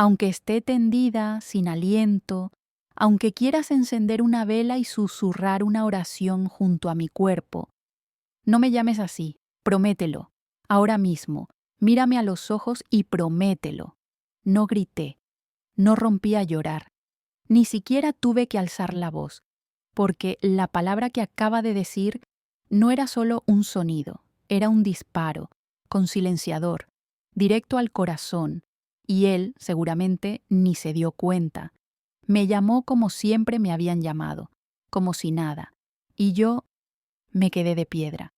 Aunque esté tendida, sin aliento, aunque quieras encender una vela y susurrar una oración junto a mi cuerpo, no me llames así, promételo, ahora mismo, mírame a los ojos y promételo. No grité, no rompí a llorar, ni siquiera tuve que alzar la voz, porque la palabra que acaba de decir no era solo un sonido, era un disparo, con silenciador, directo al corazón, y él, seguramente, ni se dio cuenta. Me llamó como siempre me habían llamado, como si nada, y yo me quedé de piedra.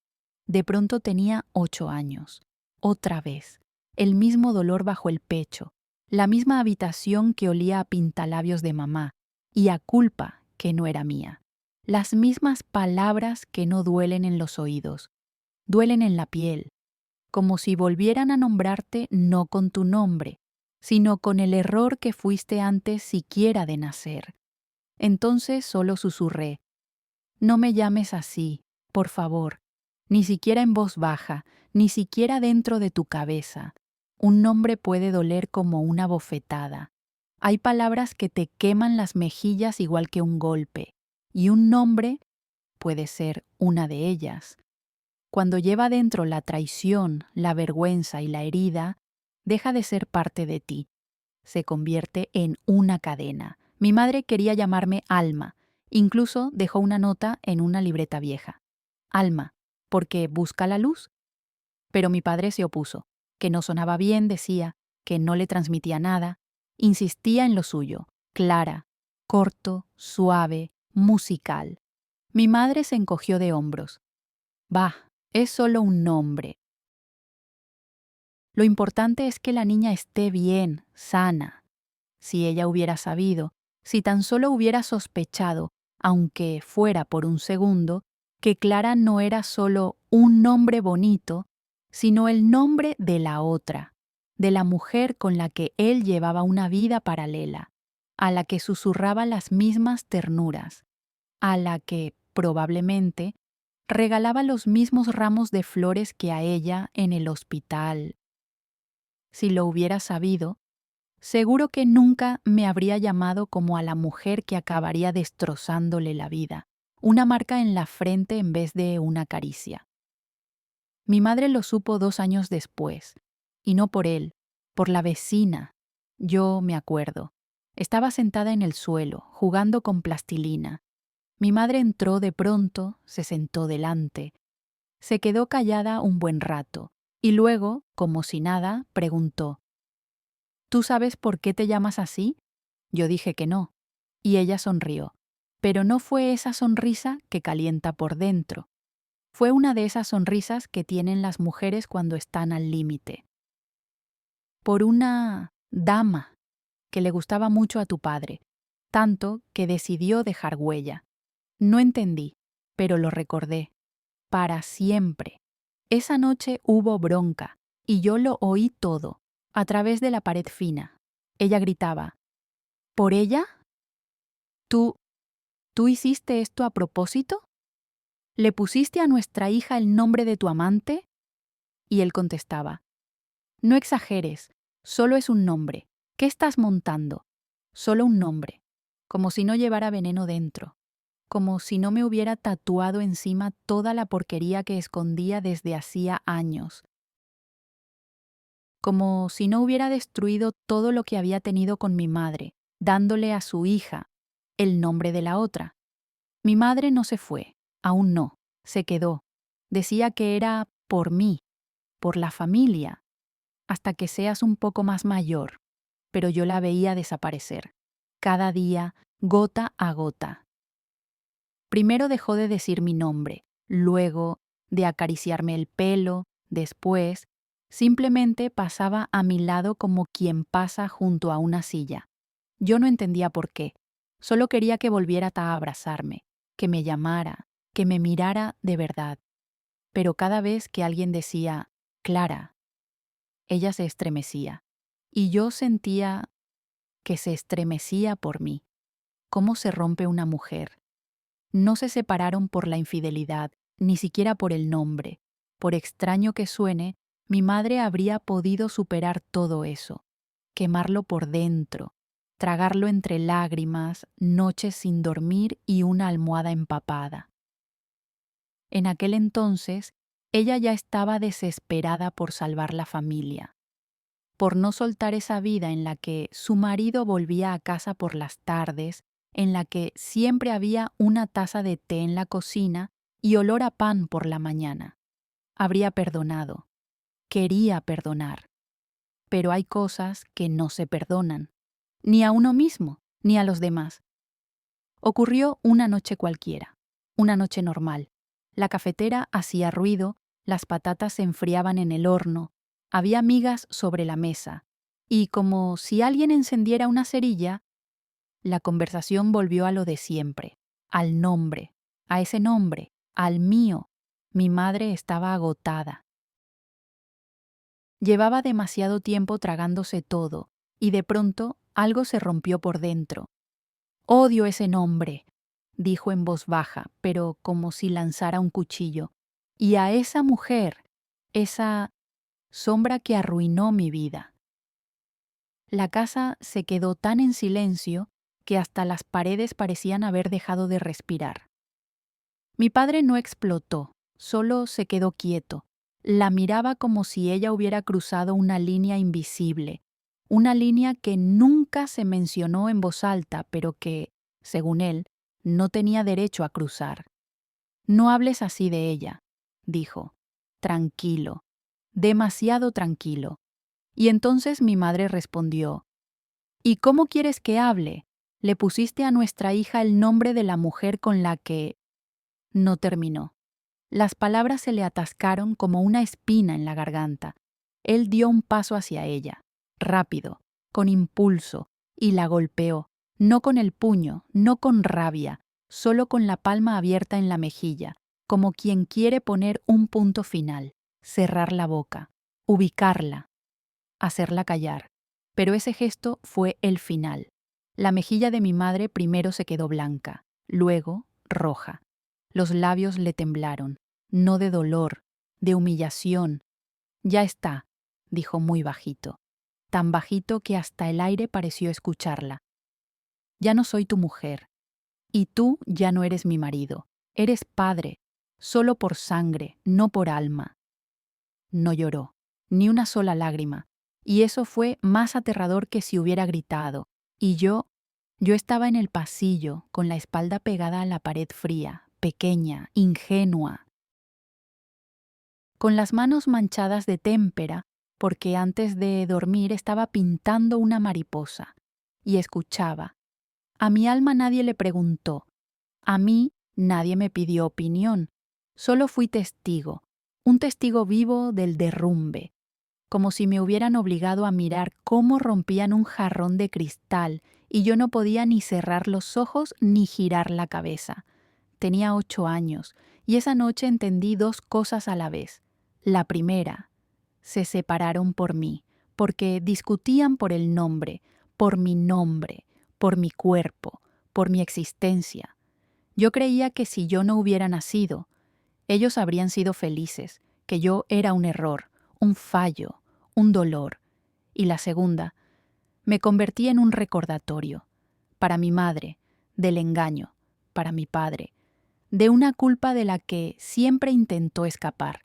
De pronto tenía 8 años. Otra vez, el mismo dolor bajo el pecho, la misma habitación que olía a pintalabios de mamá, y a culpa que no era mía. Las mismas palabras que no duelen en los oídos, duelen en la piel, como si volvieran a nombrarte no con tu nombre, sino con el error que fuiste antes siquiera de nacer. Entonces solo susurré, no me llames así, por favor, ni siquiera en voz baja, ni siquiera dentro de tu cabeza. Un nombre puede doler como una bofetada. Hay palabras que te queman las mejillas igual que un golpe, y un nombre puede ser una de ellas. Cuando lleva dentro la traición, la vergüenza y la herida, deja de ser parte de ti. Se convierte en una cadena. Mi madre quería llamarme Alma. Incluso dejó una nota en una libreta vieja. Alma, porque busca la luz. Pero mi padre se opuso, que no sonaba bien, decía, que no le transmitía nada. Insistía en lo suyo, clara, corto, suave, musical. Mi madre se encogió de hombros. Bah, es solo un nombre. Lo importante es que la niña esté bien, sana. Si ella hubiera sabido, si tan solo hubiera sospechado, aunque fuera por un segundo, que Clara no era solo un nombre bonito, sino el nombre de la otra, de la mujer con la que él llevaba una vida paralela, a la que susurraba las mismas ternuras, a la que, probablemente, regalaba los mismos ramos de flores que a ella en el hospital. Si lo hubiera sabido, seguro que nunca me habría llamado como a la mujer que acabaría destrozándole la vida, una marca en la frente en vez de una caricia. Mi madre lo supo 2 años después, y no por él, por la vecina. Yo me acuerdo. Estaba sentada en el suelo, jugando con plastilina. Mi madre entró de pronto, se sentó delante. Se quedó callada un buen rato, y luego, como si nada, preguntó: ¿Tú sabes por qué te llamas así? Yo dije que no, y ella sonrió. Pero no fue esa sonrisa que calienta por dentro. Fue una de esas sonrisas que tienen las mujeres cuando están al límite. Por una dama que le gustaba mucho a tu padre, tanto que decidió dejar huella. No entendí, pero lo recordé. Para siempre. Esa noche hubo bronca, y yo lo oí todo, a través de la pared fina. Ella gritaba: ¿Por ella? ¿Tú, tú hiciste esto a propósito? ¿Le pusiste a nuestra hija el nombre de tu amante? Y él contestaba: No exageres, solo es un nombre. ¿Qué estás montando? Solo un nombre. Como si no llevara veneno dentro. Como si no me hubiera tatuado encima toda la porquería que escondía desde hacía años. Como si no hubiera destruido todo lo que había tenido con mi madre, dándole a su hija el nombre de la otra. Mi madre no se fue, aún no, se quedó. Decía que era por mí, por la familia, hasta que seas un poco más mayor, pero yo la veía desaparecer, cada día, gota a gota. Primero dejó de decir mi nombre, luego de acariciarme el pelo, después simplemente pasaba a mi lado como quien pasa junto a una silla. Yo no entendía por qué, solo quería que volviera a abrazarme, que me llamara, que me mirara de verdad. Pero cada vez que alguien decía «Clara», ella se estremecía, y yo sentía que se estremecía por mí. ¿Cómo se rompe una mujer? No se separaron por la infidelidad, ni siquiera por el nombre. Por extraño que suene, mi madre habría podido superar todo eso. quemarlo por dentro, tragarlo entre lágrimas, noches sin dormir y una almohada empapada. En aquel entonces, ella ya estaba desesperada por salvar la familia, por no soltar esa vida en la que su marido volvía a casa por las tardes, en la que siempre había una taza de té en la cocina y olor a pan por la mañana. Habría perdonado, quería perdonar, pero hay cosas que no se perdonan, ni a uno mismo, ni a los demás. Ocurrió una noche cualquiera, una noche normal. La cafetera hacía ruido, las patatas se enfriaban en el horno, había migas sobre la mesa, y como si alguien encendiera una cerilla, la conversación volvió a lo de siempre, al nombre, a ese nombre, al mío. Mi madre estaba agotada. Llevaba demasiado tiempo tragándose todo, y de pronto algo se rompió por dentro. «Odio ese nombre», dijo en voz baja, pero como si lanzara un cuchillo. «Y a esa mujer, esa sombra que arruinó mi vida». La casa se quedó tan en silencio que hasta las paredes parecían haber dejado de respirar. Mi padre no explotó, solo se quedó quieto. La miraba como si ella hubiera cruzado una línea invisible, una línea que nunca se mencionó en voz alta, pero que, según él, no tenía derecho a cruzar. «No hables así de ella», dijo. «Tranquilo, demasiado tranquilo». Y entonces mi madre respondió: «¿Y cómo quieres que hable? Le pusiste a nuestra hija el nombre de la mujer con la que…». No terminó. Las palabras se le atascaron como una espina en la garganta. Él dio un paso hacia ella, rápido, con impulso, y la golpeó, no con el puño, no con rabia, solo con la palma abierta en la mejilla, como quien quiere poner un punto final, cerrar la boca, ubicarla, hacerla callar. Pero ese gesto fue el final. La mejilla de mi madre primero se quedó blanca, luego roja. Los labios le temblaron, no de dolor, de humillación. «Ya está», dijo muy bajito, tan bajito que hasta el aire pareció escucharla. «Ya no soy tu mujer, y tú ya no eres mi marido. Eres padre, solo por sangre, no por alma». No lloró, ni una sola lágrima, y eso fue más aterrador que si hubiera gritado. Y yo estaba en el pasillo, con la espalda pegada a la pared fría, pequeña, ingenua, con las manos manchadas de témpera, porque antes de dormir estaba pintando una mariposa, y escuchaba. A mi alma nadie le preguntó, a mí nadie me pidió opinión, solo fui testigo, un testigo vivo del derrumbe, como si me hubieran obligado a mirar cómo rompían un jarrón de cristal y yo no podía ni cerrar los ojos ni girar la cabeza. Tenía 8 años y esa noche entendí 2 cosas a la vez. La primera, se separaron por mí, porque discutían por el nombre, por mi cuerpo, por mi existencia. Yo creía que si yo no hubiera nacido, ellos habrían sido felices, que yo era un error, un fallo, un dolor. Y la segunda, me convertí en un recordatorio, para mi madre, del engaño, para mi padre, de una culpa de la que siempre intentó escapar.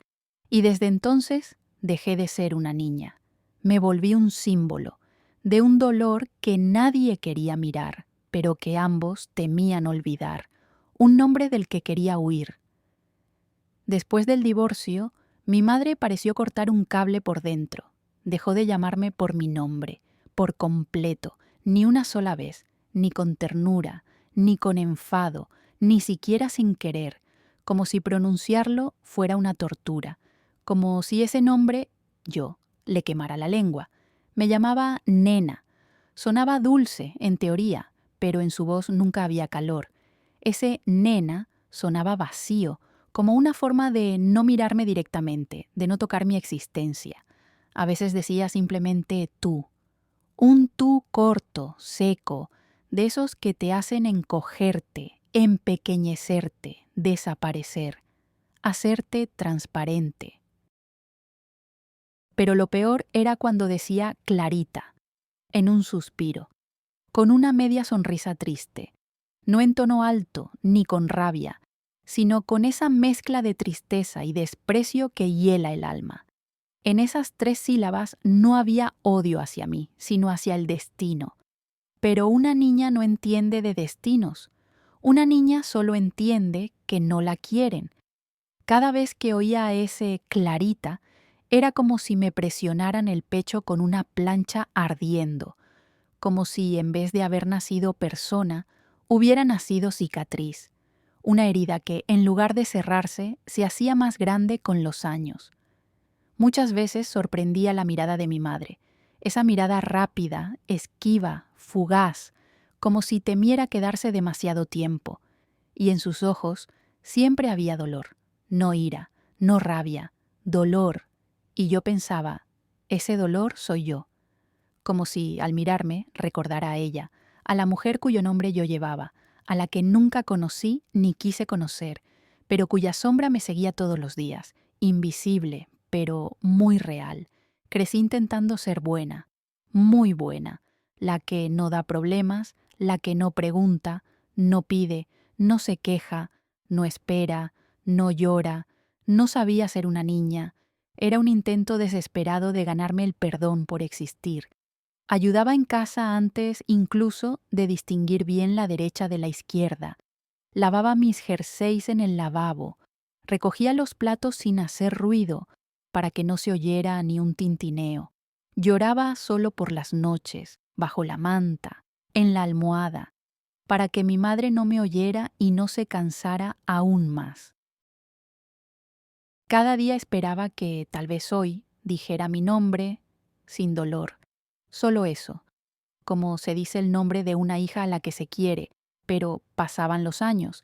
Y desde entonces dejé de ser una niña. Me volví un símbolo de un dolor que nadie quería mirar, pero que ambos temían olvidar, un nombre del que quería huir. Después del divorcio, mi madre pareció cortar un cable por dentro. Dejó de llamarme por mi nombre, por completo, ni una sola vez, ni con ternura, ni con enfado, ni siquiera sin querer, como si pronunciarlo fuera una tortura, como si ese nombre, yo, le quemara la lengua. Me llamaba nena. Sonaba dulce, en teoría, pero en su voz nunca había calor. Ese nena sonaba vacío, como una forma de no mirarme directamente, de no tocar mi existencia. A veces decía simplemente tú. Un tú corto, seco, de esos que te hacen encogerte, empequeñecerte, desaparecer, hacerte transparente. Pero lo peor era cuando decía Clarita. en un suspiro, con una media sonrisa triste, no en tono alto ni con rabia, sino con esa mezcla de tristeza y desprecio que hiela el alma. En esas 3 sílabas no había odio hacia mí, sino hacia el destino. Pero una niña no entiende de destinos. Una niña solo entiende que no la quieren. Cada vez que oía ese Clarita, era como si me presionaran el pecho con una plancha ardiendo, como si en vez de haber nacido persona, hubiera nacido cicatriz, una herida que, en lugar de cerrarse, se hacía más grande con los años. Muchas veces sorprendía la mirada de mi madre, esa mirada rápida, esquiva, fugaz, como si temiera quedarse demasiado tiempo, y en sus ojos siempre había dolor, no ira, no rabia, dolor, y yo pensaba, ese dolor soy yo, como si, al mirarme, recordara a ella, a la mujer cuyo nombre yo llevaba, a la que nunca conocí ni quise conocer, pero cuya sombra me seguía todos los días, invisible, pero muy real. Crecí intentando ser buena, muy buena, la que no da problemas, la que no pregunta, no pide, no se queja, no espera, no llora, no sabía ser una niña. Era un intento desesperado de ganarme el perdón por existir. Ayudaba en casa antes incluso de distinguir bien la derecha de la izquierda. Lavaba mis jerseys en el lavabo. Recogía los platos sin hacer ruido, para que no se oyera ni un tintineo. Lloraba solo por las noches, bajo la manta, en la almohada, para que mi madre no me oyera y no se cansara aún más. Cada día esperaba que, tal vez hoy, dijera mi nombre sin dolor. Solo eso, como se dice el nombre de una hija a la que se quiere, pero pasaban los años,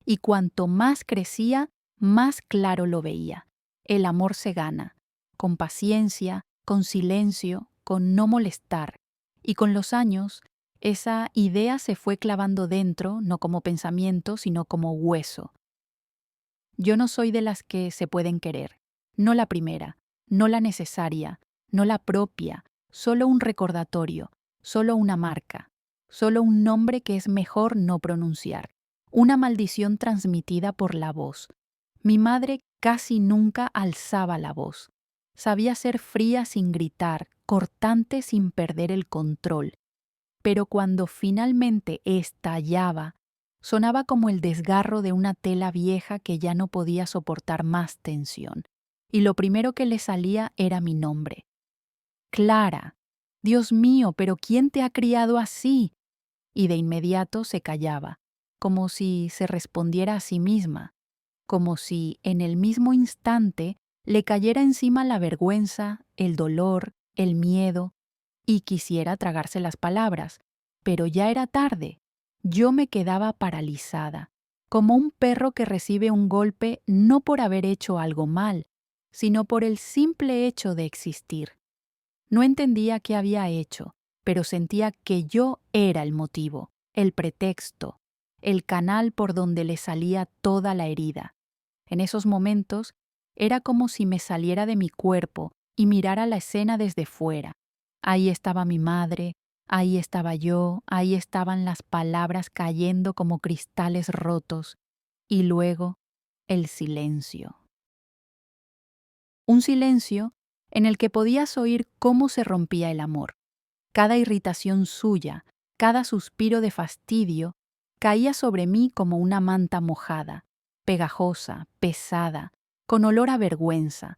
y cuanto más crecía, más claro lo veía. El amor se gana, con paciencia, con silencio, con no molestar, y con los años, esa idea se fue clavando dentro, no como pensamiento, sino como hueso. Yo no soy de las que se pueden querer, no la primera, no la necesaria, no la propia, solo un recordatorio, solo una marca, solo un nombre que es mejor no pronunciar, una maldición transmitida por la voz. Mi madre casi nunca alzaba la voz. Sabía ser fría sin gritar, cortante sin perder el control. Pero cuando finalmente estallaba, sonaba como el desgarro de una tela vieja que ya no podía soportar más tensión. Y lo primero que le salía era mi nombre. Clara. Dios mío, pero ¿quién te ha criado así? Y de inmediato se callaba, como si se respondiera a sí misma, como si en el mismo instante le cayera encima la vergüenza, el dolor, el miedo, y quisiera tragarse las palabras, pero ya era tarde. Yo me quedaba paralizada, como un perro que recibe un golpe no por haber hecho algo mal, sino por el simple hecho de existir. No entendía qué había hecho, pero sentía que yo era el motivo, el pretexto, el canal por donde le salía toda la herida. En esos momentos era como si me saliera de mi cuerpo y mirara la escena desde fuera. Ahí estaba mi madre, ahí estaba yo, ahí estaban las palabras cayendo como cristales rotos, y luego el silencio. Un silencio en el que podías oír cómo se rompía el amor. Cada irritación suya, cada suspiro de fastidio, caía sobre mí como una manta mojada, pegajosa, pesada, con olor a vergüenza.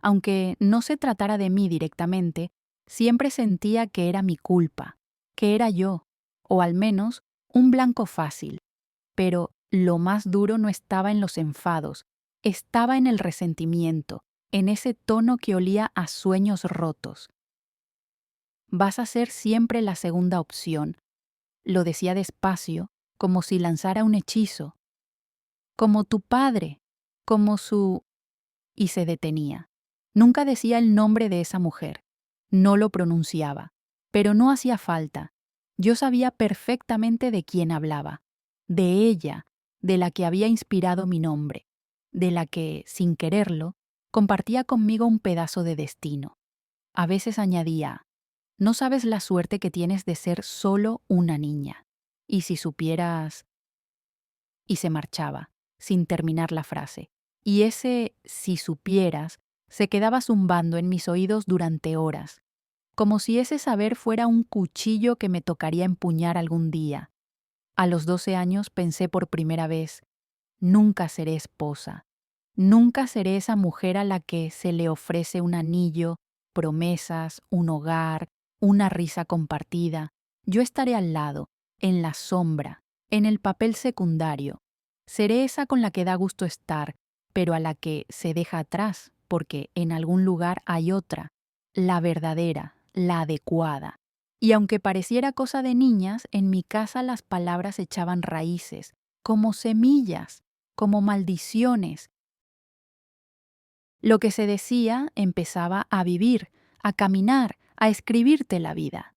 Aunque no se tratara de mí directamente, siempre sentía que era mi culpa, que era yo, o al menos un blanco fácil. Pero lo más duro no estaba en los enfados, estaba en el resentimiento, en ese tono que olía a sueños rotos. Vas a ser siempre la segunda opción, lo decía despacio, como si lanzara un hechizo. Como tu padre, como su... Y se detenía. Nunca decía el nombre de esa mujer. No lo pronunciaba. Pero no hacía falta. Yo sabía perfectamente de quién hablaba. De ella, de la que había inspirado mi nombre. De la que, sin quererlo, compartía conmigo un pedazo de destino. A veces añadía, No sabes la suerte que tienes de ser solo una niña. Y si supieras... Y se marchaba, sin terminar la frase. Y ese si supieras se quedaba zumbando en mis oídos durante horas, como si ese saber fuera un cuchillo que me tocaría empuñar algún día. A los 12 años pensé por primera vez, nunca seré esposa, nunca seré esa mujer a la que se le ofrece un anillo, promesas, un hogar, una risa compartida. Yo estaré al lado, en la sombra, en el papel secundario. Seré esa con la que da gusto estar, pero a la que se deja atrás, porque en algún lugar hay otra, la verdadera, la adecuada. Y aunque pareciera cosa de niñas, en mi casa las palabras echaban raíces, como semillas, como maldiciones. Lo que se decía empezaba a vivir, a caminar, a escribirte la vida.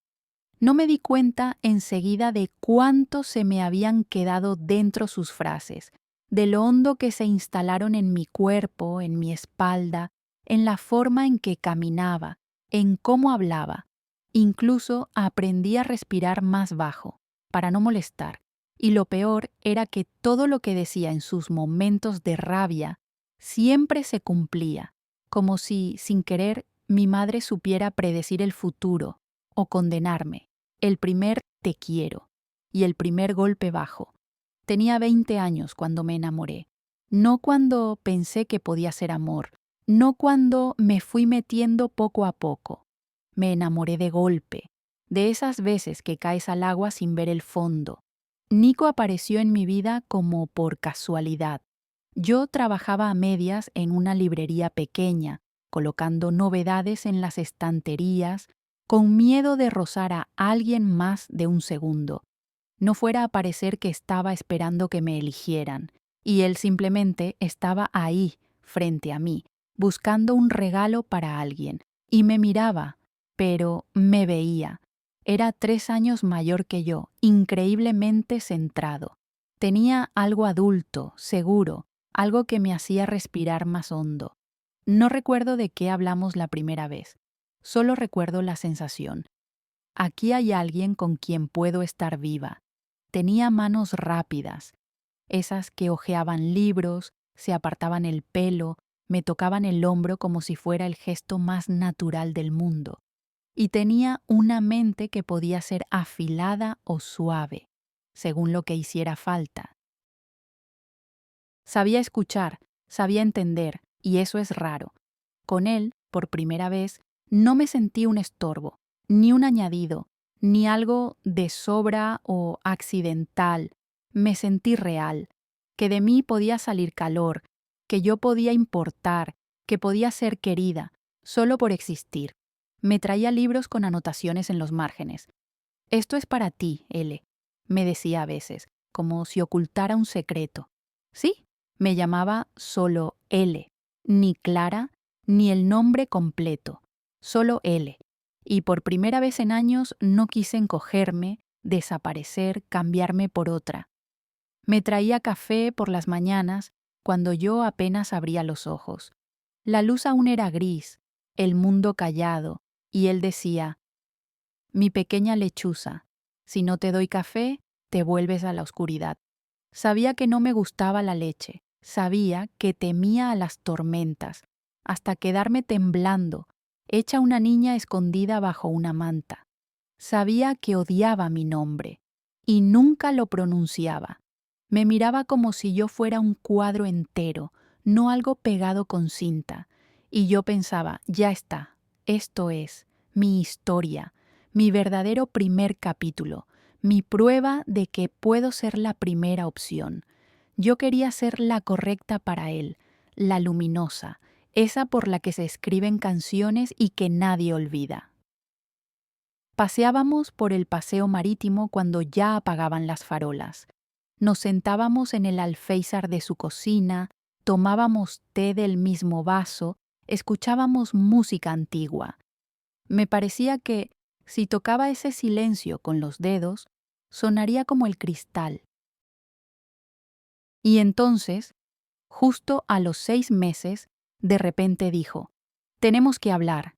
No me di cuenta enseguida de cuánto se me habían quedado dentro sus frases, de lo hondo que se instalaron en mi cuerpo, en mi espalda, en la forma en que caminaba, en cómo hablaba. Incluso aprendí a respirar más bajo, para no molestar. Y lo peor era que todo lo que decía en sus momentos de rabia siempre se cumplía, como si, sin querer, mi madre supiera predecir el futuro o condenarme. El primer te quiero y el primer golpe bajo. Tenía 20 años cuando me enamoré. No cuando pensé que podía ser amor, no cuando me fui metiendo poco a poco. Me enamoré de golpe, de esas veces que caes al agua sin ver el fondo. Nico apareció en mi vida como por casualidad. Yo trabajaba a medias en una librería pequeña, colocando novedades en las estanterías, con miedo de rozar a alguien más de un segundo. No fuera a parecer que estaba esperando que me eligieran, y él simplemente estaba ahí, frente a mí, buscando un regalo para alguien, y me miraba, pero me veía. Era 3 años mayor que yo, increíblemente centrado. Tenía algo adulto, seguro, algo que me hacía respirar más hondo. No recuerdo de qué hablamos la primera vez. Solo recuerdo la sensación. Aquí hay alguien con quien puedo estar viva. Tenía manos rápidas, esas que hojeaban libros, se apartaban el pelo, me tocaban el hombro como si fuera el gesto más natural del mundo. Y tenía una mente que podía ser afilada o suave, según lo que hiciera falta. Sabía escuchar, sabía entender, y eso es raro. Con él, por primera vez, no me sentí un estorbo, ni un añadido, ni algo de sobra o accidental. Me sentí real, que de mí podía salir calor, que yo podía importar, que podía ser querida, solo por existir. Me traía libros con anotaciones en los márgenes. Esto es para ti, L, me decía a veces, como si ocultara un secreto. Sí, me llamaba solo L, ni Clara, ni el nombre completo, solo L. Y por primera vez en años no quise encogerme, desaparecer, cambiarme por otra. Me traía café por las mañanas cuando yo apenas abría los ojos. La luz aún era gris, el mundo callado, y él decía, mi pequeña lechuza, si no te doy café, te vuelves a la oscuridad. Sabía que no me gustaba la leche, sabía que temía a las tormentas, hasta quedarme temblando, hecha una niña escondida bajo una manta. Sabía que odiaba mi nombre, y nunca lo pronunciaba. Me miraba como si yo fuera un cuadro entero, no algo pegado con cinta, y yo pensaba, ya está, esto es, mi historia, mi verdadero primer capítulo, mi prueba de que puedo ser la primera opción. Yo quería ser la correcta para él, la luminosa, esa por la que se escriben canciones y que nadie olvida. Paseábamos por el paseo marítimo cuando ya apagaban las farolas. Nos sentábamos en el alféizar de su cocina, tomábamos té del mismo vaso, escuchábamos música antigua. Me parecía que, si tocaba ese silencio con los dedos, sonaría como el cristal. Y entonces, justo a los 6 meses, de repente dijo, «Tenemos que hablar».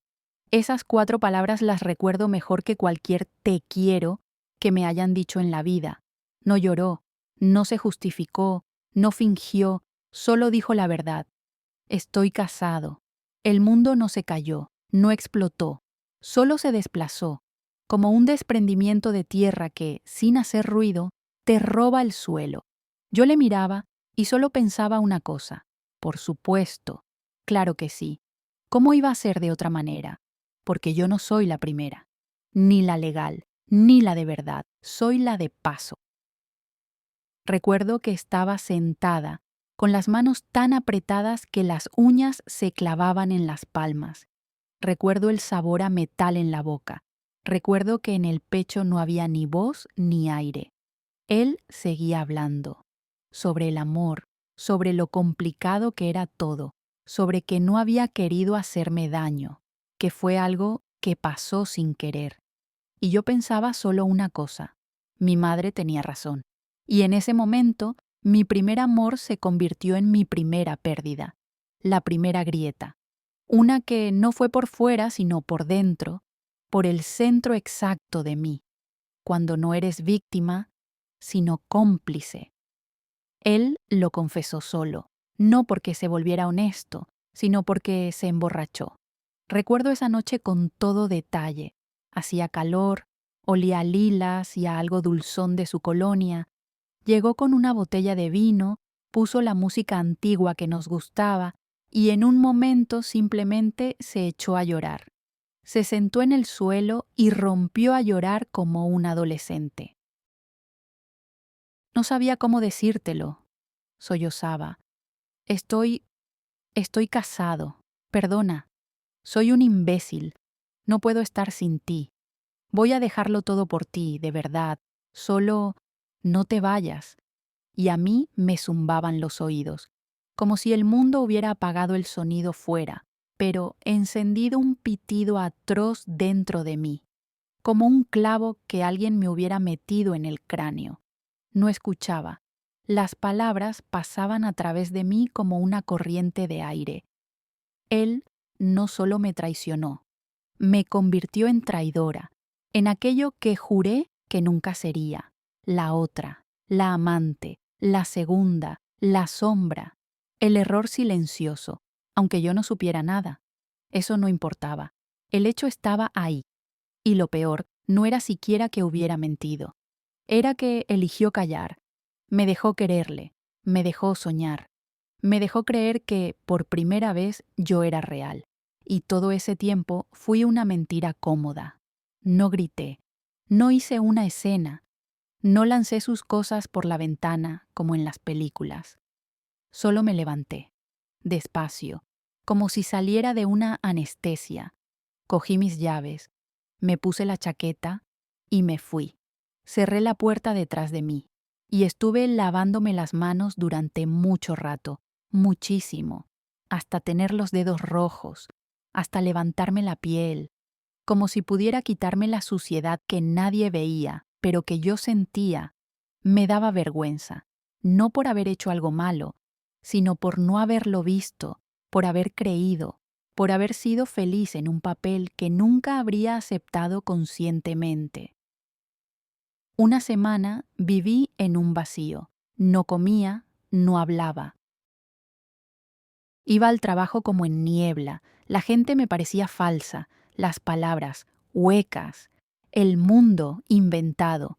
Esas 4 palabras las recuerdo mejor que cualquier te quiero que me hayan dicho en la vida. No lloró, no se justificó, no fingió, solo dijo la verdad. Estoy casado. El mundo no se cayó, no explotó, solo se desplazó, como un desprendimiento de tierra que, sin hacer ruido, te roba el suelo. Yo le miraba y solo pensaba una cosa. Por supuesto, claro que sí. ¿Cómo iba a ser de otra manera? Porque yo no soy la primera, ni la legal, ni la de verdad, soy la de paso. Recuerdo que estaba sentada, con las manos tan apretadas que las uñas se clavaban en las palmas. Recuerdo el sabor a metal en la boca. Recuerdo que en el pecho no había ni voz ni aire. Él seguía hablando. Sobre el amor, sobre lo complicado que era todo, sobre que no había querido hacerme daño, que fue algo que pasó sin querer. Y yo pensaba solo una cosa. Mi madre tenía razón. Y en ese momento, mi primer amor se convirtió en mi primera pérdida, la primera grieta. Una que no fue por fuera, sino por dentro, por el centro exacto de mí, cuando no eres víctima, sino cómplice. Él lo confesó solo, no porque se volviera honesto, sino porque se emborrachó. Recuerdo esa noche con todo detalle. Hacía calor, olía a lilas y a algo dulzón de su colonia. Llegó con una botella de vino, puso la música antigua que nos gustaba y en un momento simplemente se echó a llorar. Se sentó en el suelo y rompió a llorar como un adolescente. No sabía cómo decírtelo, sollozaba. Estoy casado. Perdona. Soy un imbécil. No puedo estar sin ti. Voy a dejarlo todo por ti, de verdad. Solo no te vayas. Y a mí me zumbaban los oídos, como si el mundo hubiera apagado el sonido fuera, pero encendido un pitido atroz dentro de mí, como un clavo que alguien me hubiera metido en el cráneo. No escuchaba. Las palabras pasaban a través de mí como una corriente de aire. Él no solo me traicionó, me convirtió en traidora, en aquello que juré que nunca sería, la otra, la amante, la segunda, la sombra, el error silencioso, aunque yo no supiera nada. Eso no importaba. El hecho estaba ahí. Y lo peor no era siquiera que hubiera mentido. Era que eligió callar. Me dejó quererle, me dejó soñar. Me dejó creer que, por primera vez, yo era real. Y todo ese tiempo fui una mentira cómoda. No grité, no hice una escena, no lancé sus cosas por la ventana como en las películas. Solo me levanté, despacio, como si saliera de una anestesia. Cogí mis llaves, me puse la chaqueta y me fui. Cerré la puerta detrás de mí y estuve lavándome las manos durante mucho rato, muchísimo, hasta tener los dedos rojos, hasta levantarme la piel, como si pudiera quitarme la suciedad que nadie veía, pero que yo sentía. Me daba vergüenza, no por haber hecho algo malo, sino por no haberlo visto, por haber creído, por haber sido feliz en un papel que nunca habría aceptado conscientemente. Una semana viví en un vacío. No comía, no hablaba. Iba al trabajo como en niebla. La gente me parecía falsa, las palabras huecas, el mundo inventado.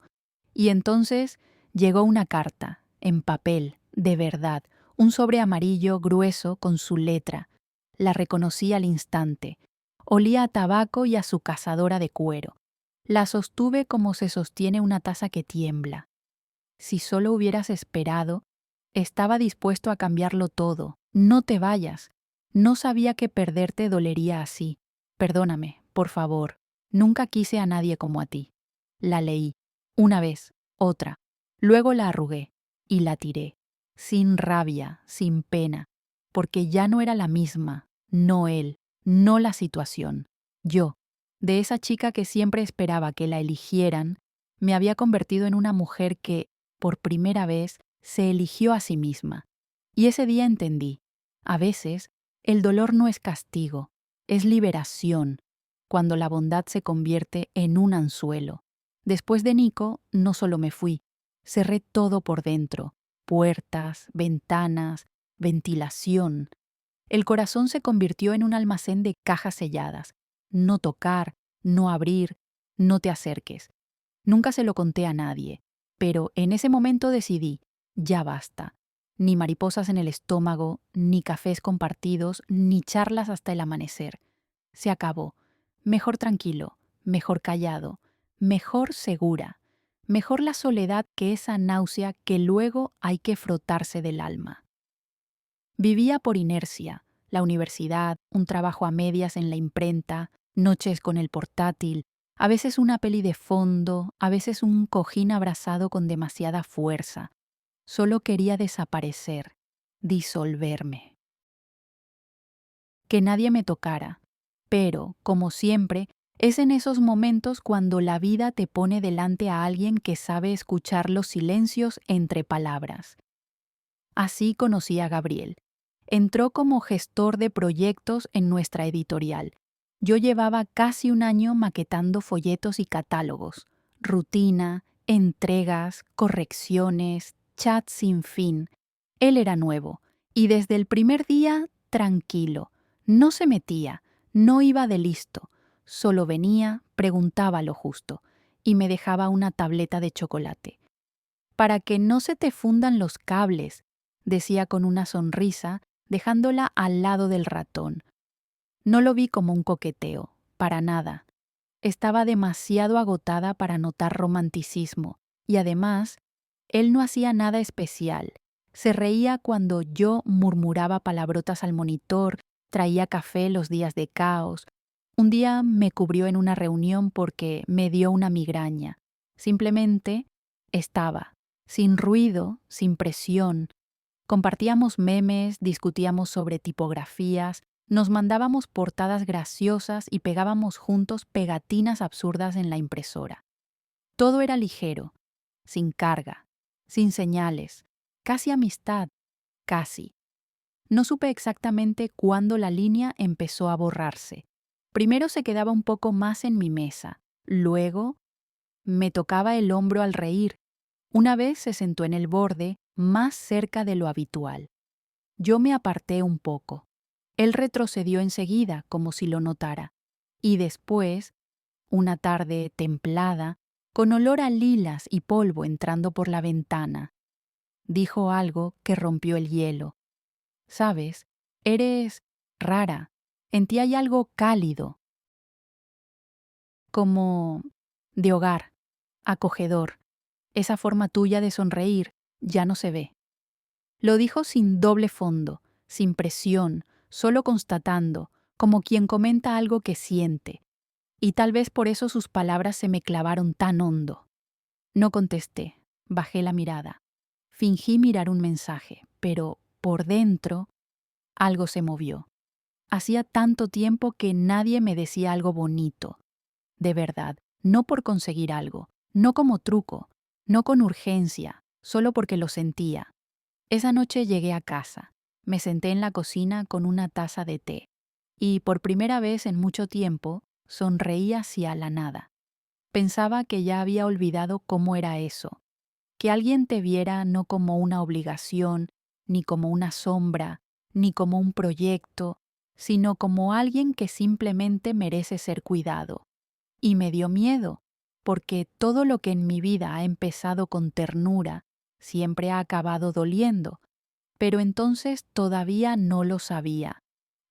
Y entonces llegó una carta, en papel, de verdad, un sobre amarillo grueso con su letra. La reconocí al instante. Olía a tabaco y a su cazadora de cuero. La sostuve como se sostiene una taza que tiembla. Si solo hubieras esperado, estaba dispuesto a cambiarlo todo. No te vayas. No sabía que perderte dolería así. Perdóname, por favor. Nunca quise a nadie como a ti. La leí. Una vez, otra. Luego la arrugué y la tiré. Sin rabia, sin pena. Porque ya no era la misma. No él, no la situación. Yo, de esa chica que siempre esperaba que la eligieran, me había convertido en una mujer que, por primera vez, se eligió a sí misma. Y ese día entendí, a veces, el dolor no es castigo, es liberación. cuando la bondad se convierte en un anzuelo. Después de Nico, no solo me fui, cerré todo por dentro, puertas, ventanas, ventilación. El corazón se convirtió en un almacén de cajas selladas. No tocar, no abrir, no te acerques. Nunca se lo conté a nadie, pero en ese momento decidí, ya basta. Ni mariposas en el estómago, ni cafés compartidos, ni charlas hasta el amanecer. Se acabó. Mejor tranquilo, mejor callado, mejor segura, mejor la soledad que esa náusea que luego hay que frotarse del alma. Vivía por inercia, la universidad, un trabajo a medias en la imprenta, noches con el portátil, a veces una peli de fondo, a veces un cojín abrazado con demasiada fuerza. Solo quería desaparecer, disolverme. Que nadie me tocara, pero, como siempre, es en esos momentos cuando la vida te pone delante a alguien que sabe escuchar los silencios entre palabras. Así conocí a Gabriel. Entró como gestor de proyectos en nuestra editorial. Yo llevaba casi un año maquetando folletos y catálogos, rutina, entregas, correcciones, chats sin fin. Él era nuevo, y desde el primer día, tranquilo. No se metía, no iba de listo. Solo venía, preguntaba lo justo, y me dejaba una tableta de chocolate. Para que no se te fundan los cables, decía con una sonrisa, dejándola al lado del ratón. No lo vi como un coqueteo, para nada. Estaba demasiado agotada para notar romanticismo, y además, él no hacía nada especial. Se reía cuando yo murmuraba palabrotas al monitor, traía café los días de caos. Un día me cubrió en una reunión porque me dio una migraña. Simplemente estaba, sin ruido, sin presión. Compartíamos memes, discutíamos sobre tipografías, nos mandábamos portadas graciosas y pegábamos juntos pegatinas absurdas en la impresora. Todo era ligero, sin carga, sin señales, casi amistad, casi. No supe exactamente cuándo la línea empezó a borrarse. Primero se quedaba un poco más en mi mesa, luego me tocaba el hombro al reír. Una vez se sentó en el borde, más cerca de lo habitual. Yo me aparté un poco. Él retrocedió enseguida, como si lo notara. Y después, una tarde templada, con olor a lilas y polvo entrando por la ventana, dijo algo que rompió el hielo. ¿Sabes? Eres rara. En ti hay algo cálido, como de hogar, acogedor. Esa forma tuya de sonreír ya no se ve. Lo dijo sin doble fondo, sin presión, solo constatando, como quien comenta algo que siente. Y tal vez por eso sus palabras se me clavaron tan hondo. No contesté, bajé la mirada. Fingí mirar un mensaje, pero por dentro algo se movió. Hacía tanto tiempo que nadie me decía algo bonito. De verdad, no por conseguir algo, no como truco, no con urgencia, solo porque lo sentía. Esa noche llegué a casa, me senté en la cocina con una taza de té, y por primera vez en mucho tiempo sonreí hacia la nada. Pensaba que ya había olvidado cómo era eso, que alguien te viera no como una obligación, ni como una sombra, ni como un proyecto, sino como alguien que simplemente merece ser cuidado. Y me dio miedo, porque todo lo que en mi vida ha empezado con ternura siempre ha acabado doliendo, pero entonces todavía no lo sabía.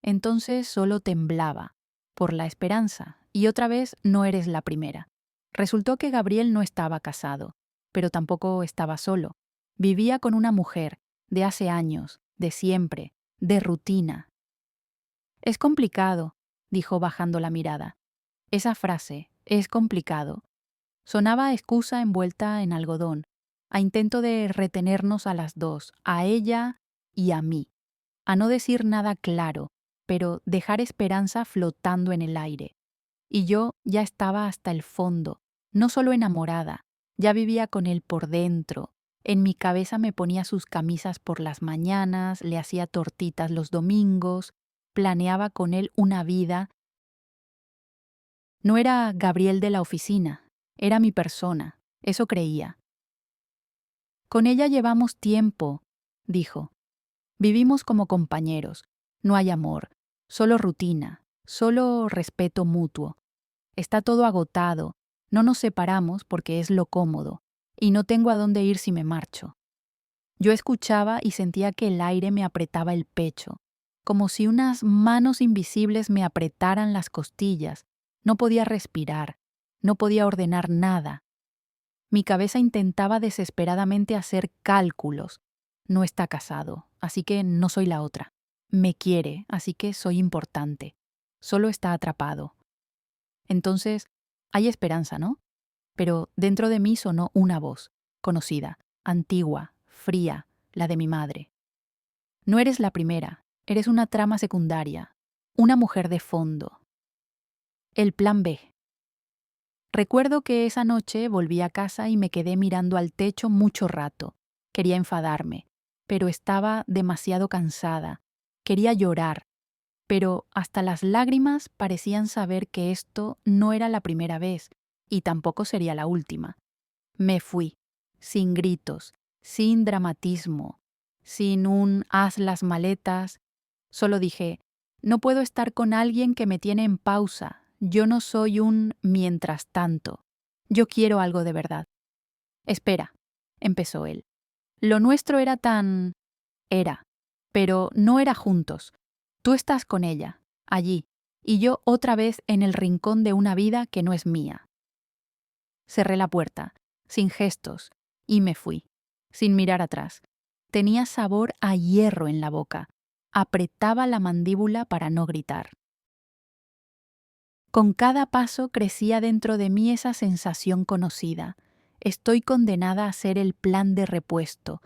Entonces solo temblaba, por la esperanza, y otra vez no eres la primera. Resultó que Gabriel no estaba casado, pero tampoco estaba solo. Vivía con una mujer, de hace años, de siempre, de rutina. Es complicado, dijo bajando la mirada. Esa frase, es complicado, sonaba a excusa envuelta en algodón, a intento de retenernos a las dos, a ella y a mí, a no decir nada claro, pero dejar esperanza flotando en el aire. Y yo ya estaba hasta el fondo, no solo enamorada, ya vivía con él por dentro. En mi cabeza me ponía sus camisas por las mañanas, le hacía tortitas los domingos, planeaba con él una vida No era Gabriel de la oficina, era mi persona, eso creía. Con ella llevamos tiempo, dijo. Vivimos como compañeros, no hay amor, solo rutina, solo respeto mutuo. Está todo agotado, no nos separamos porque es lo cómodo, y no tengo a dónde ir si me marcho. Yo escuchaba y sentía que el aire me apretaba el pecho, como si unas manos invisibles me apretaran las costillas. No podía respirar, no podía ordenar nada. Mi cabeza intentaba desesperadamente hacer cálculos. No está casado, así que no soy la otra. Me quiere, así que soy importante. Solo está atrapado. Entonces, hay esperanza, ¿no? Pero dentro de mí sonó una voz, conocida, antigua, fría, la de mi madre. No eres la primera, eres una trama secundaria, una mujer de fondo. El plan B. Recuerdo que esa noche volví a casa y me quedé mirando al techo mucho rato. Quería enfadarme, pero estaba demasiado cansada. Quería llorar, pero hasta las lágrimas parecían saber que esto no era la primera vez y tampoco sería la última. Me fui, sin gritos, sin dramatismo, sin un haz las maletas. Solo dije, no puedo estar con alguien que me tiene en pausa. Yo no soy un mientras tanto. Yo quiero algo de verdad. Espera, empezó él. Lo nuestro era tan... Era, pero no era juntos. Tú estás con ella, allí, y yo otra vez en el rincón de una vida que no es mía. Cerré la puerta, sin gestos, y me fui, sin mirar atrás. Tenía sabor a hierro en la boca. Apretaba la mandíbula para no gritar. Con cada paso crecía dentro de mí esa sensación conocida. Estoy condenada a ser el plan de repuesto,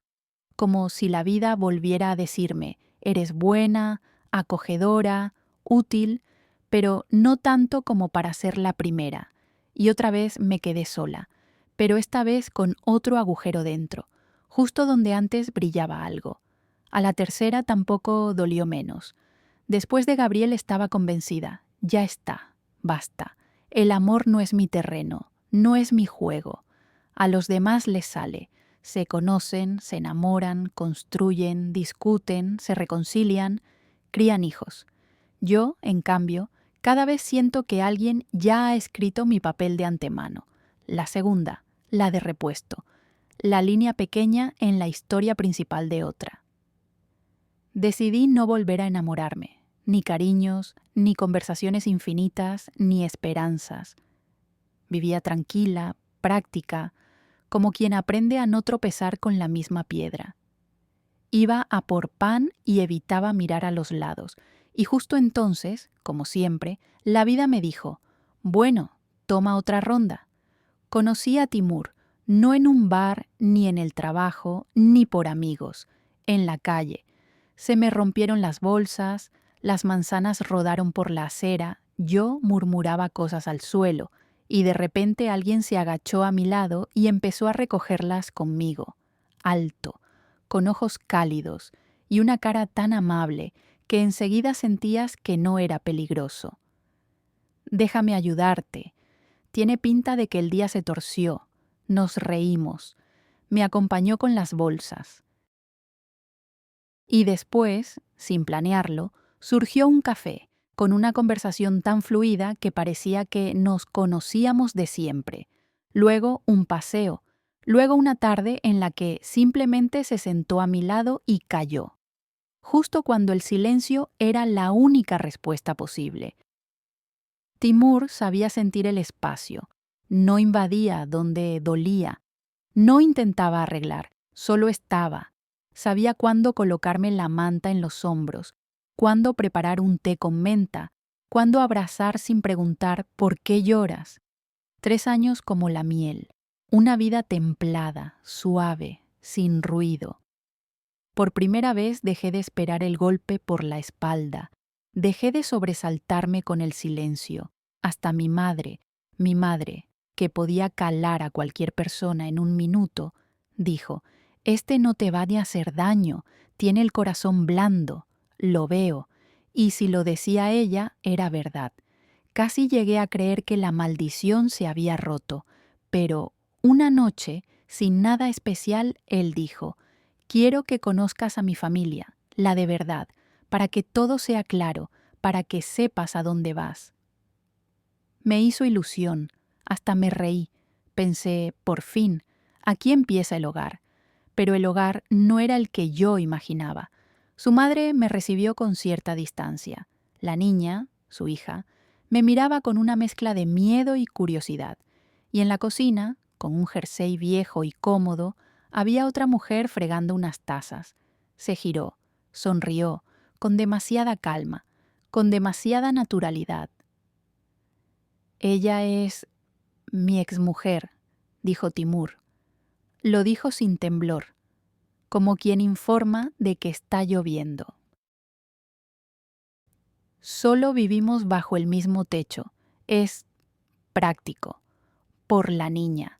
como si la vida volviera a decirme, eres buena, acogedora, útil, pero no tanto como para ser la primera. Y otra vez me quedé sola, pero esta vez con otro agujero dentro, justo donde antes brillaba algo. A la tercera tampoco dolió menos. Después de Gabriel estaba convencida, ya está. Basta. El amor no es mi terreno, no es mi juego. A los demás les sale. Se conocen, se enamoran, construyen, discuten, se reconcilian, crían hijos. Yo, en cambio, cada vez siento que alguien ya ha escrito mi papel de antemano. La segunda, la de repuesto. La línea pequeña en la historia principal de otra. Decidí no volver a enamorarme. Ni cariños, ni conversaciones infinitas, ni esperanzas. Vivía tranquila, práctica, como quien aprende a no tropezar con la misma piedra. Iba a por pan y evitaba mirar a los lados, y justo entonces, como siempre, la vida me dijo, bueno, toma otra ronda. Conocí a Timur, no en un bar, ni en el trabajo, ni por amigos, en la calle. Se me rompieron las bolsas, las manzanas rodaron por la acera, yo murmuraba cosas al suelo, y de repente alguien se agachó a mi lado y empezó a recogerlas conmigo, alto, con ojos cálidos y una cara tan amable que enseguida sentías que no era peligroso. Déjame ayudarte. Tiene pinta de que el día se torció. Nos reímos. Me acompañó con las bolsas. Y después, sin planearlo, surgió un café, con una conversación tan fluida que parecía que nos conocíamos de siempre. Luego un paseo. Luego una tarde en la que simplemente se sentó a mi lado y calló. Justo cuando el silencio era la única respuesta posible. Timur sabía sentir el espacio. No invadía donde dolía. No intentaba arreglar, solo estaba. Sabía cuándo colocarme la manta en los hombros, cuándo preparar un té con menta, cuándo abrazar sin preguntar ¿por qué lloras? 3 años como la miel, una vida templada, suave, sin ruido. Por primera vez dejé de esperar el golpe por la espalda, dejé de sobresaltarme con el silencio. Hasta mi madre, que podía calar a cualquier persona en un minuto, dijo, «Este no te va ni a hacer daño, tiene el corazón blando, lo veo». Y si lo decía ella, era verdad. Casi llegué a creer que la maldición se había roto, pero una noche, sin nada especial, él dijo: «Quiero que conozcas a mi familia, la de verdad, para que todo sea claro, para que sepas a dónde vas». Me hizo ilusión, hasta me reí. Pensé, por fin, aquí empieza el hogar. Pero el hogar no era el que yo imaginaba. Su madre me recibió con cierta distancia. La niña, su hija, me miraba con una mezcla de miedo y curiosidad. Y en la cocina, con un jersey viejo y cómodo, había otra mujer fregando unas tazas. Se giró, sonrió, con demasiada calma, con demasiada naturalidad. «Ella es mi exmujer», dijo Timur. Lo dijo sin temblor, como quien informa de que está lloviendo. Solo vivimos bajo el mismo techo. Es práctico, por la niña.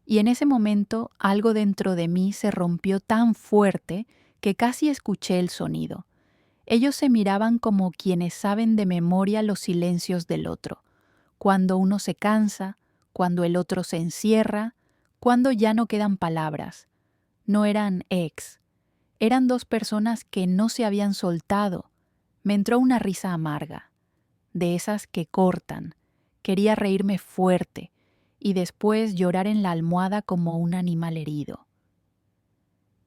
Y en ese momento algo dentro de mí se rompió tan fuerte que casi escuché el sonido. Ellos se miraban como quienes saben de memoria los silencios del otro, cuando uno se cansa, cuando el otro se encierra, cuando ya no quedan palabras. No eran ex, eran dos personas que no se habían soltado. Me entró una risa amarga, de esas que cortan. Quería reírme fuerte y después llorar en la almohada como un animal herido.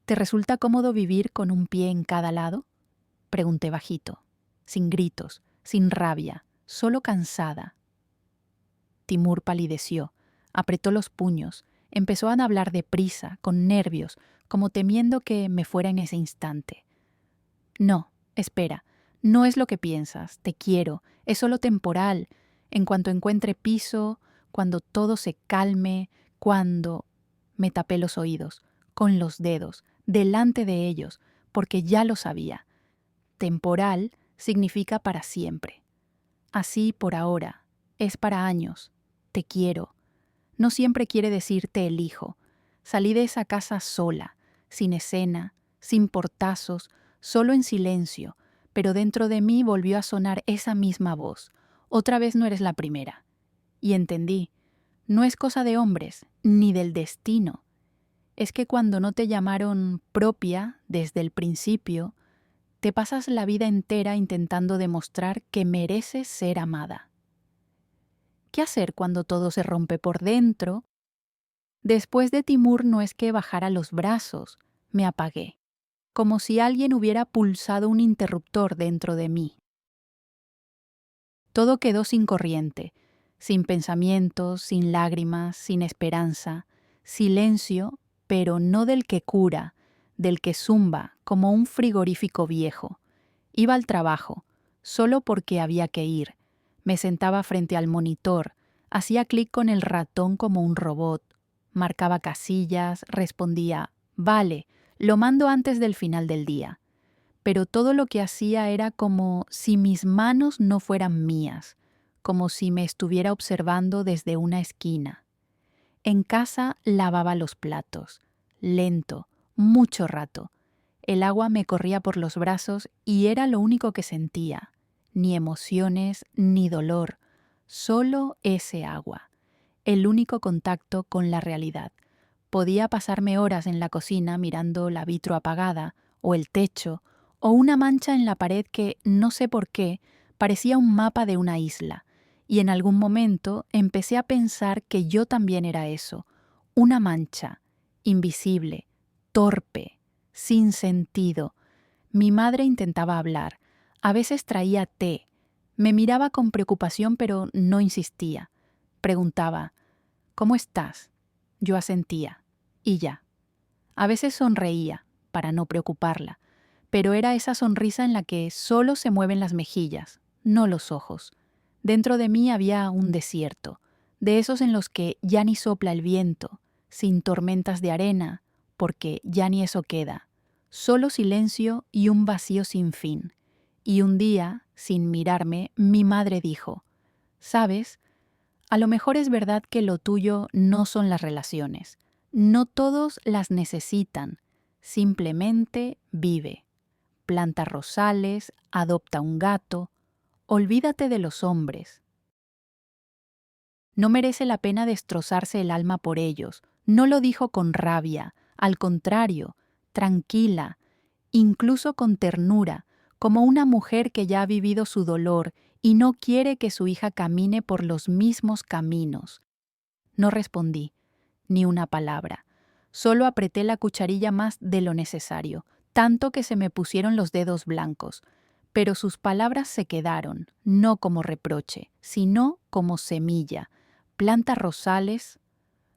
¿Te resulta cómodo vivir con un pie en cada lado?, pregunté bajito, sin gritos, sin rabia, solo cansada. Timur palideció, apretó los puños, empezó a hablar deprisa, con nervios, como temiendo que me fuera en ese instante. «No, espera, no es lo que piensas, te quiero, es solo temporal. En cuanto encuentre piso, cuando todo se calme, cuando...». Me tapé los oídos, con los dedos, delante de ellos, porque ya lo sabía. Temporal significa para siempre. Así por ahora, es para años. Te quiero. No siempre quiere decir te elijo. Salí de esa casa sola, sin escena, sin portazos, solo en silencio, pero dentro de mí volvió a sonar esa misma voz. Otra vez no eres la primera. Y entendí, no es cosa de hombres, ni del destino. Es que cuando no te llamaron propia desde el principio, te pasas la vida entera intentando demostrar que mereces ser amada. ¿Qué hacer cuando todo se rompe por dentro? Después de Timur no es que bajara los brazos, me apagué, como si alguien hubiera pulsado un interruptor dentro de mí. Todo quedó sin corriente, sin pensamientos, sin lágrimas, sin esperanza, silencio, pero no del que cura, del que zumba como un frigorífico viejo. Iba al trabajo, solo porque había que ir. Me sentaba frente al monitor, hacía clic con el ratón como un robot, marcaba casillas, respondía, «Vale, lo mando antes del final del día». Pero todo lo que hacía era como si mis manos no fueran mías, como si me estuviera observando desde una esquina. En casa lavaba los platos, lento, mucho rato. El agua me corría por los brazos y era lo único que sentía. Ni emociones, ni dolor, solo ese agua. El único contacto con la realidad. Podía pasarme horas en la cocina mirando la vitro apagada, o el techo, o una mancha en la pared que, no sé por qué, parecía un mapa de una isla, y en algún momento empecé a pensar que yo también era eso, una mancha, invisible, torpe, sin sentido. Mi madre intentaba hablar, a veces traía té, me miraba con preocupación pero no insistía. Preguntaba, «¿Cómo estás?». Yo asentía, y ya. A veces sonreía, para no preocuparla, pero era esa sonrisa en la que solo se mueven las mejillas, no los ojos. Dentro de mí había un desierto, de esos en los que ya ni sopla el viento, sin tormentas de arena, porque ya ni eso queda, solo silencio y un vacío sin fin. Y un día, sin mirarme, mi madre dijo, «¿Sabes? A lo mejor es verdad que lo tuyo no son las relaciones. No todos las necesitan. Simplemente vive. Planta rosales, adopta un gato. Olvídate de los hombres. No merece la pena destrozarse el alma por ellos. No lo dijo con rabia, al contrario, tranquila, incluso con ternura, como una mujer que ya ha vivido su dolor y no quiere que su hija camine por los mismos caminos. No respondí, ni una palabra. Solo apreté la cucharilla más de lo necesario, tanto que se me pusieron los dedos blancos. Pero sus palabras se quedaron, no como reproche, sino como semilla. Planta rosales.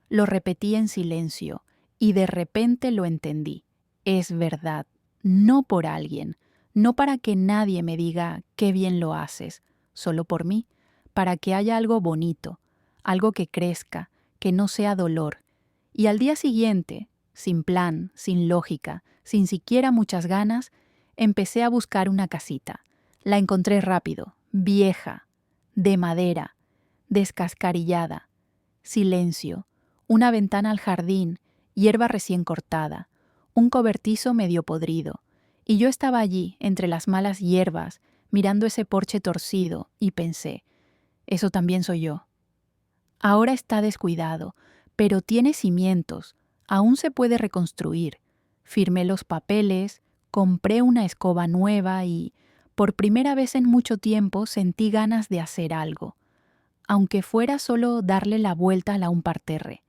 Lo repetí en silencio, y de repente lo entendí. Es verdad, no por alguien, no para que nadie me diga qué bien lo haces, solo por mí, para que haya algo bonito, algo que crezca, que no sea dolor. Y al día siguiente, sin plan, sin lógica, sin siquiera muchas ganas, empecé a buscar una casita. La encontré rápido, vieja, de madera, descascarillada, silencio, una ventana al jardín, hierba recién cortada, un cobertizo medio podrido, y yo estaba allí, entre las malas hierbas, mirando ese porche torcido, y pensé, eso también soy yo. Ahora está descuidado, pero tiene cimientos, aún se puede reconstruir. Firmé los papeles, compré una escoba nueva y, por primera vez en mucho tiempo, sentí ganas de hacer algo, aunque fuera solo darle la vuelta a un parterre.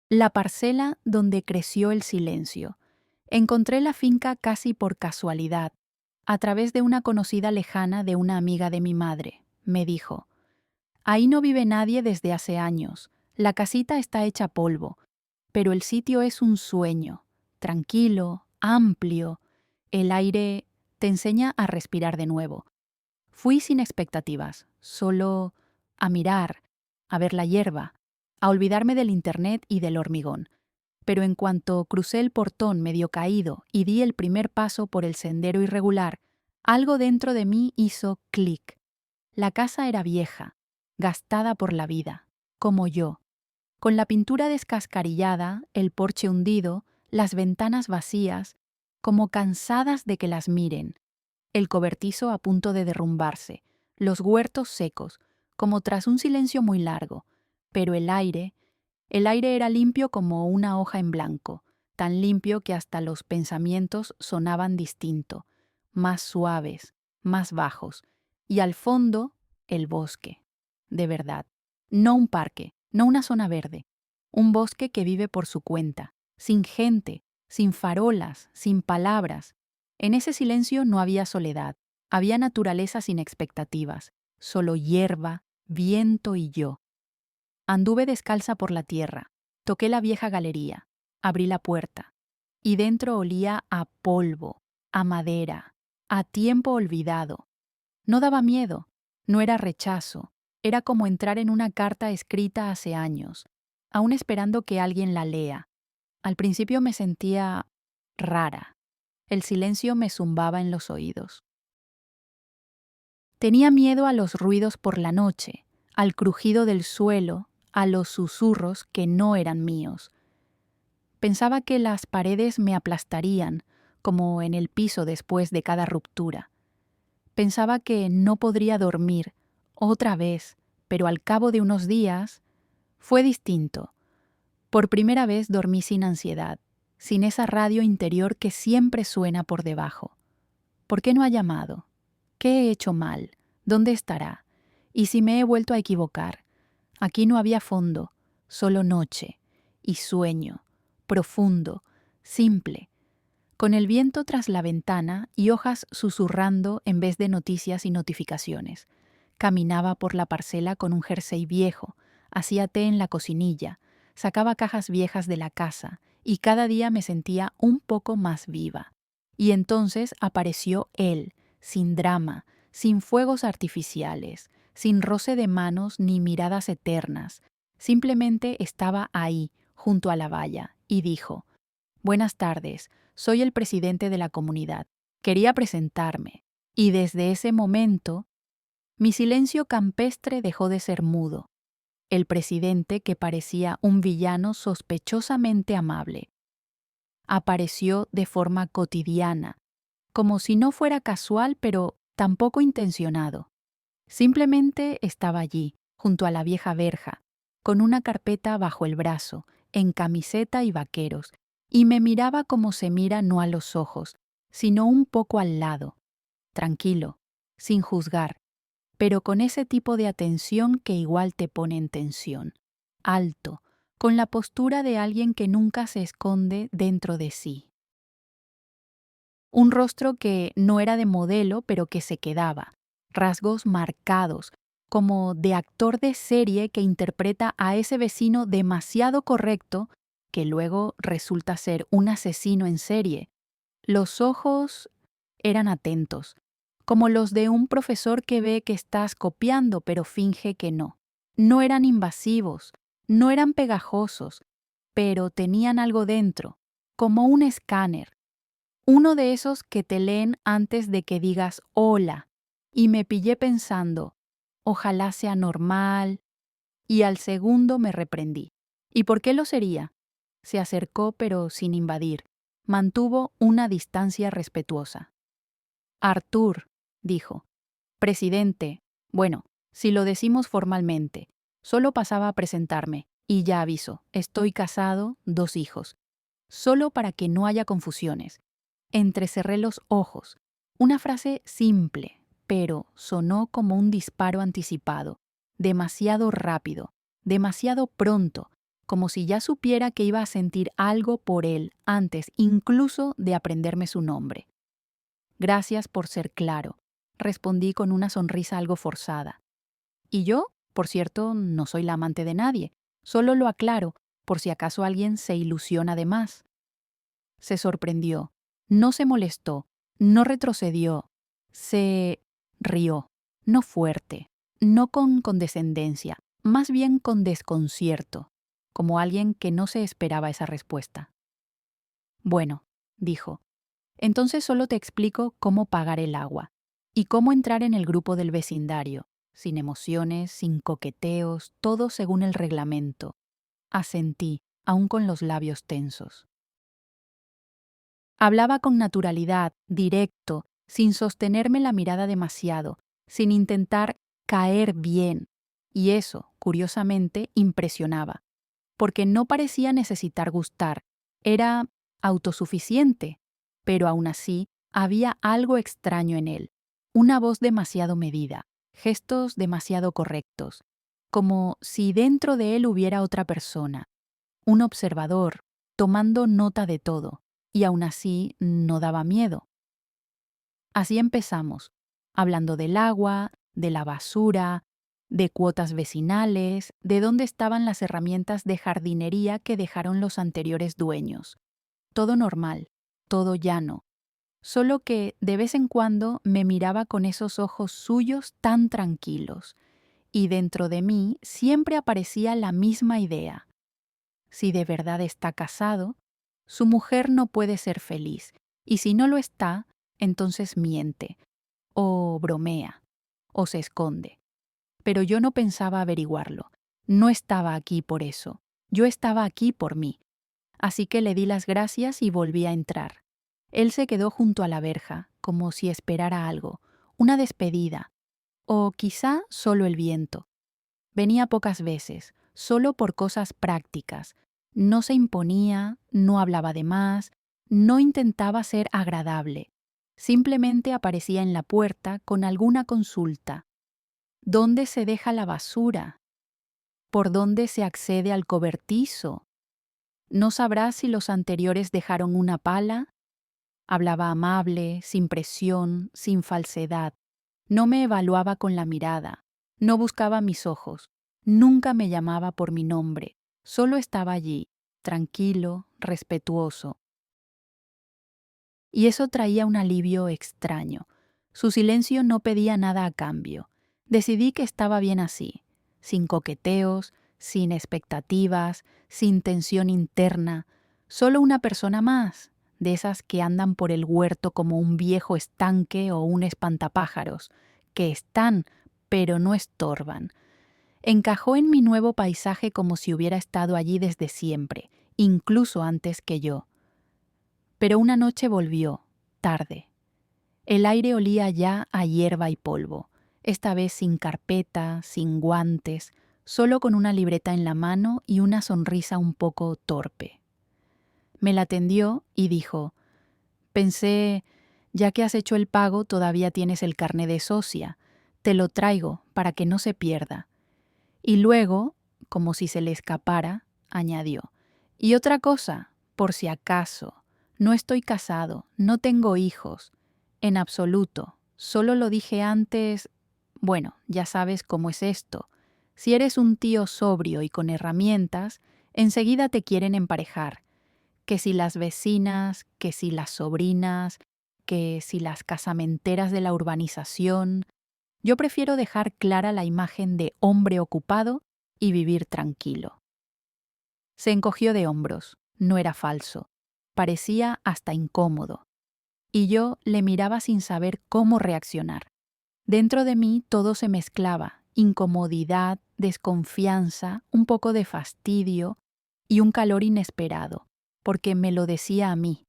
La parcela donde creció el silencio. Encontré la finca casi por casualidad, a través de una conocida lejana de una amiga de mi madre. Me dijo, ahí no vive nadie desde hace años, la casita está hecha polvo, pero el sitio es un sueño, tranquilo, amplio, el aire te enseña a respirar de nuevo. Fui sin expectativas, solo a mirar, a ver la hierba, a olvidarme del internet y del hormigón. Pero en cuanto crucé el portón medio caído y di el primer paso por el sendero irregular, algo dentro de mí hizo clic. La casa era vieja, gastada por la vida, como yo, con la pintura descascarillada, el porche hundido, las ventanas vacías, como cansadas de que las miren, el cobertizo a punto de derrumbarse, los huertos secos, como tras un silencio muy largo, pero el aire era limpio como una hoja en blanco, tan limpio que hasta los pensamientos sonaban distinto, más suaves, más bajos, y al fondo, el bosque, de verdad, no un parque, no una zona verde, un bosque que vive por su cuenta, sin gente, sin farolas, sin palabras. En ese silencio no había soledad, había naturaleza sin expectativas, solo hierba, viento y yo. Anduve descalza por la tierra, toqué la vieja galería, abrí la puerta, y dentro olía a polvo, a madera, a tiempo olvidado. No daba miedo, no era rechazo, era como entrar en una carta escrita hace años, aún esperando que alguien la lea. Al principio me sentía rara. El silencio me zumbaba en los oídos. Tenía miedo a los ruidos por la noche, al crujido del suelo, a los susurros que no eran míos. Pensaba que las paredes me aplastarían, como en el piso después de cada ruptura. Pensaba que no podría dormir, otra vez, pero al cabo de unos días fue distinto. Por primera vez dormí sin ansiedad, sin esa radio interior que siempre suena por debajo. ¿Por qué no ha llamado? ¿Qué he hecho mal? ¿Dónde estará? ¿Y si me he vuelto a equivocar? Aquí no había fondo, solo noche y sueño, profundo, simple, con el viento tras la ventana y hojas susurrando en vez de noticias y notificaciones. Caminaba por la parcela con un jersey viejo, hacía té en la cocinilla, sacaba cajas viejas de la casa y cada día me sentía un poco más viva. Y entonces apareció él, sin drama, sin fuegos artificiales, sin roce de manos ni miradas eternas. Simplemente estaba ahí, junto a la valla, y dijo, «Buenas tardes, soy el presidente de la comunidad. Quería presentarme». Y desde ese momento, mi silencio campestre dejó de ser mudo. El presidente, que parecía un villano sospechosamente amable, apareció de forma cotidiana, como si no fuera casual, pero tampoco intencionado. Simplemente estaba allí, junto a la vieja verja, con una carpeta bajo el brazo, en camiseta y vaqueros, y me miraba como se mira no a los ojos, sino un poco al lado, tranquilo, sin juzgar, pero con ese tipo de atención que igual te pone en tensión, alto, con la postura de alguien que nunca se esconde dentro de sí. Un rostro que no era de modelo, pero que se quedaba, rasgos marcados, como de actor de serie que interpreta a ese vecino demasiado correcto que luego resulta ser un asesino en serie. Los ojos eran atentos, como los de un profesor que ve que estás copiando pero finge que no. No eran invasivos, no eran pegajosos, pero tenían algo dentro, como un escáner. Uno de esos que te leen antes de que digas hola, y me pillé pensando, ojalá sea normal, y al segundo me reprendí. ¿Y por qué lo sería? Se acercó pero sin invadir, mantuvo una distancia respetuosa. Artur, dijo, presidente, bueno, si lo decimos formalmente, solo pasaba a presentarme, y ya aviso, estoy casado, 2 hijos, solo para que no haya confusiones. Entrecerré los ojos. Una frase simple, pero sonó como un disparo anticipado, demasiado rápido, demasiado pronto, como si ya supiera que iba a sentir algo por él antes incluso de aprenderme su nombre. Gracias por ser claro, respondí con una sonrisa algo forzada. Y yo, por cierto, no soy la amante de nadie, solo lo aclaro, por si acaso alguien se ilusiona de más. Se sorprendió. No se molestó, no retrocedió, se rió, no fuerte, no con condescendencia, más bien con desconcierto, como alguien que no se esperaba esa respuesta. Bueno, dijo, entonces solo te explico cómo pagar el agua y cómo entrar en el grupo del vecindario, sin emociones, sin coqueteos, todo según el reglamento. Asentí, aún con los labios tensos. Hablaba con naturalidad, directo, sin sostenerme la mirada demasiado, sin intentar caer bien. Y eso, curiosamente, impresionaba, porque no parecía necesitar gustar, era autosuficiente, pero aún así había algo extraño en él, una voz demasiado medida, gestos demasiado correctos, como si dentro de él hubiera otra persona, un observador, tomando nota de todo. Y aún así no daba miedo. Así empezamos, hablando del agua, de la basura, de cuotas vecinales, de dónde estaban las herramientas de jardinería que dejaron los anteriores dueños. Todo normal, todo llano, solo que de vez en cuando me miraba con esos ojos suyos tan tranquilos, y dentro de mí siempre aparecía la misma idea. Si de verdad está casado, su mujer no puede ser feliz, y si no lo está, entonces miente, o bromea, o se esconde. Pero yo no pensaba averiguarlo. No estaba aquí por eso. Yo estaba aquí por mí. Así que le di las gracias y volví a entrar. Él se quedó junto a la verja, como si esperara algo, una despedida, o quizá solo el viento. Venía pocas veces, solo por cosas prácticas. No se imponía, no hablaba de más, no intentaba ser agradable. Simplemente aparecía en la puerta con alguna consulta. ¿Dónde se deja la basura? ¿Por dónde se accede al cobertizo? ¿No sabrás si los anteriores dejaron una pala? Hablaba amable, sin presión, sin falsedad. No me evaluaba con la mirada, no buscaba mis ojos, nunca me llamaba por mi nombre, solo estaba allí, tranquilo, respetuoso. Y eso traía un alivio extraño. Su silencio no pedía nada a cambio. Decidí que estaba bien así, sin coqueteos, sin expectativas, sin tensión interna, solo una persona más, de esas que andan por el huerto como un viejo estanque o un espantapájaros, que están, pero no estorban. Encajó en mi nuevo paisaje como si hubiera estado allí desde siempre, incluso antes que yo. Pero una noche volvió, tarde. El aire olía ya a hierba y polvo. esta vez sin carpeta, sin guantes, solo con una libreta en la mano y una sonrisa un poco torpe. Me la tendió y dijo: pensé, ya que has hecho el pago todavía tienes el carné de socia, te lo traigo para que no se pierda. Y luego, como si se le escapara, añadió: y otra cosa, por si acaso, no estoy casado, no tengo hijos, en absoluto, solo lo dije antes. Bueno, ya sabes cómo es esto. Si eres un tío sobrio y con herramientas, enseguida te quieren emparejar. Que si las vecinas, que si las sobrinas, que si las casamenteras de la urbanización. Yo prefiero dejar clara la imagen de hombre ocupado y vivir tranquilo. Se encogió de hombros, no era falso, parecía hasta incómodo, y yo le miraba sin saber cómo reaccionar. Dentro de mí todo se mezclaba: incomodidad, desconfianza, un poco de fastidio y un calor inesperado, porque me lo decía a mí,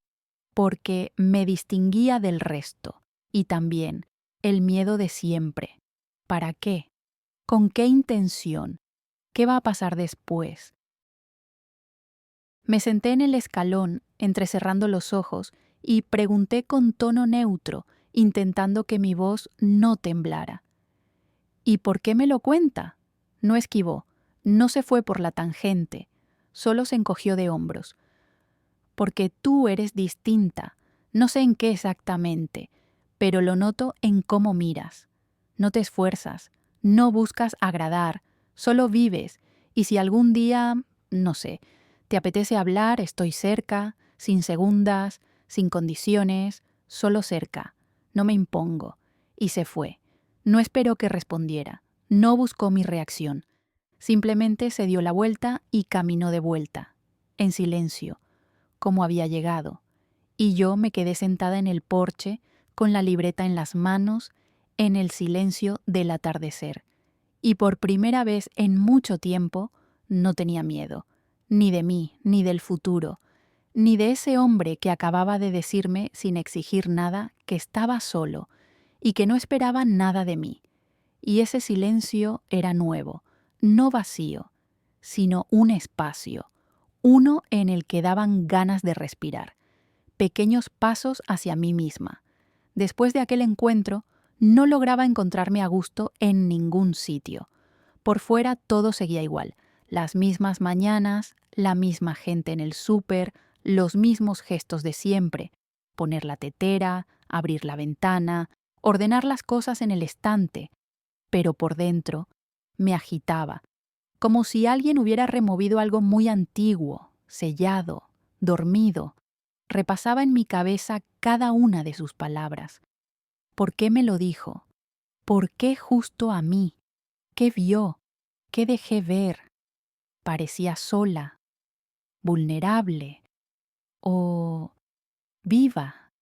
porque me distinguía del resto, y también el miedo de siempre. ¿Para qué? ¿Con qué intención? ¿Qué va a pasar después? Me senté en el escalón, entrecerrando los ojos, y pregunté con tono neutro, intentando que mi voz no temblara: ¿y por qué me lo cuenta? No esquivó, no se fue por la tangente, solo se encogió de hombros. Porque tú eres distinta, no sé en qué exactamente, pero lo noto en cómo miras. No te esfuerzas, no buscas agradar, solo vives, y si algún día, no sé, te apetece hablar, estoy cerca, sin segundas, sin condiciones, solo cerca, no me impongo. Y se fue. No esperó que respondiera, no buscó mi reacción. Simplemente se dio la vuelta y caminó de vuelta, en silencio, como había llegado, y yo me quedé sentada en el porche con la libreta en las manos, en el silencio del atardecer. Y por primera vez en mucho tiempo no tenía miedo, ni de mí, ni del futuro, ni de ese hombre que acababa de decirme sin exigir nada que estaba solo y que no esperaba nada de mí. Y ese silencio era nuevo, no vacío, sino un espacio, uno en el que daban ganas de respirar, pequeños pasos hacia mí misma. Después de aquel encuentro, no lograba encontrarme a gusto en ningún sitio. Por fuera todo seguía igual, las mismas mañanas, la misma gente en el súper, los mismos gestos de siempre: poner la tetera, abrir la ventana, ordenar las cosas en el estante, pero por dentro me agitaba, como si alguien hubiera removido algo muy antiguo, sellado, dormido. Repasaba en mi cabeza cada una de sus palabras. ¿Por qué me lo dijo? ¿Por qué justo a mí? ¿Qué vio? ¿Qué dejé ver? ¿Parecía sola, vulnerable o viva?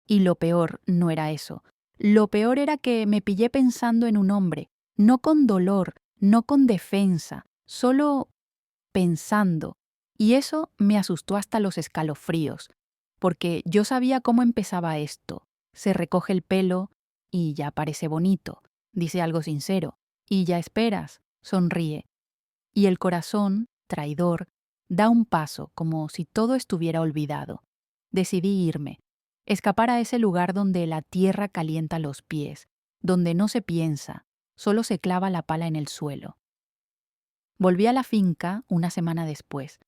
Y lo peor no era eso. Lo peor era que me pillé pensando en un hombre, no con dolor, no con defensa, solo pensando. Y eso me asustó hasta los escalofríos, porque yo sabía cómo empezaba esto. Se recoge el pelo y ya parece bonito, dice algo sincero, y ya esperas, sonríe. Y el corazón, traidor, da un paso como si todo estuviera olvidado. Decidí irme, escapar a ese lugar donde la tierra calienta los pies, donde no se piensa, solo se clava la pala en el suelo. Volví a la finca una semana después.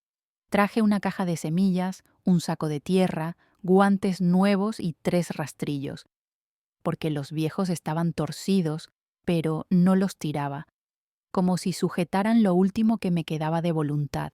Traje una caja de semillas, un saco de tierra, guantes nuevos y 3 rastrillos, porque los viejos estaban torcidos, pero no los tiraba, como si sujetaran lo último que me quedaba de voluntad.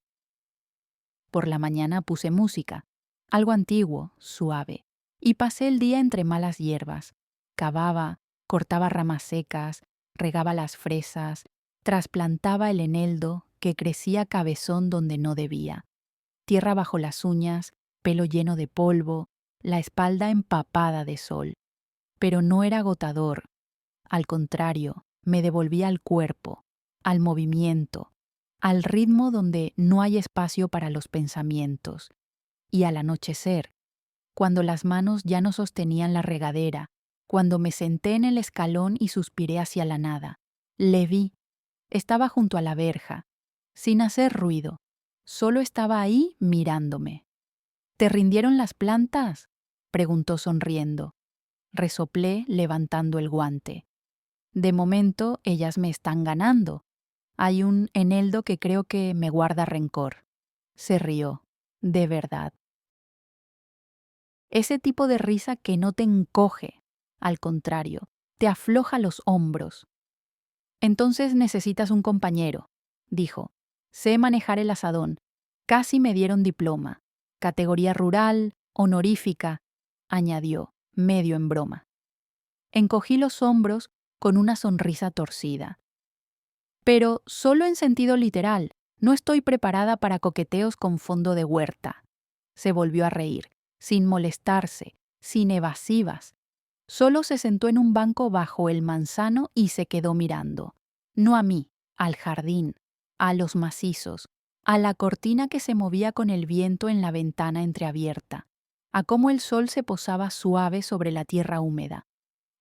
Por la mañana puse música, algo antiguo, suave, y pasé el día entre malas hierbas. Cavaba, cortaba ramas secas, regaba las fresas, trasplantaba el eneldo que crecía cabezón donde no debía. Tierra bajo las uñas, pelo lleno de polvo, la espalda empapada de sol. Pero no era agotador. Al contrario, me devolvía al cuerpo, al movimiento, al ritmo donde no hay espacio para los pensamientos. Y al anochecer, cuando las manos ya no sostenían la regadera cuando me senté en el escalón y suspiré hacia la nada. Le vi. Estaba junto a la verja, sin hacer ruido. Solo estaba ahí mirándome. ¿Te rindieron las plantas?, preguntó sonriendo. Resoplé levantando el guante. De momento, ellas me están ganando. Hay un eneldo que creo que me guarda rencor. Se rió. De verdad. Ese tipo de risa que no te encoge, al contrario, te afloja los hombros. Entonces necesitas un compañero, dijo. Sé manejar el azadón. Casi me dieron diploma. Categoría rural, honorífica, añadió, medio en broma. Encogí los hombros con una sonrisa torcida. Pero solo en sentido literal, no estoy preparada para coqueteos con fondo de huerta. Se volvió a reír, sin molestarse, sin evasivas. Solo se sentó en un banco bajo el manzano y se quedó mirando. No a mí, al jardín, a los macizos, a la cortina que se movía con el viento en la ventana entreabierta, a cómo el sol se posaba suave sobre la tierra húmeda.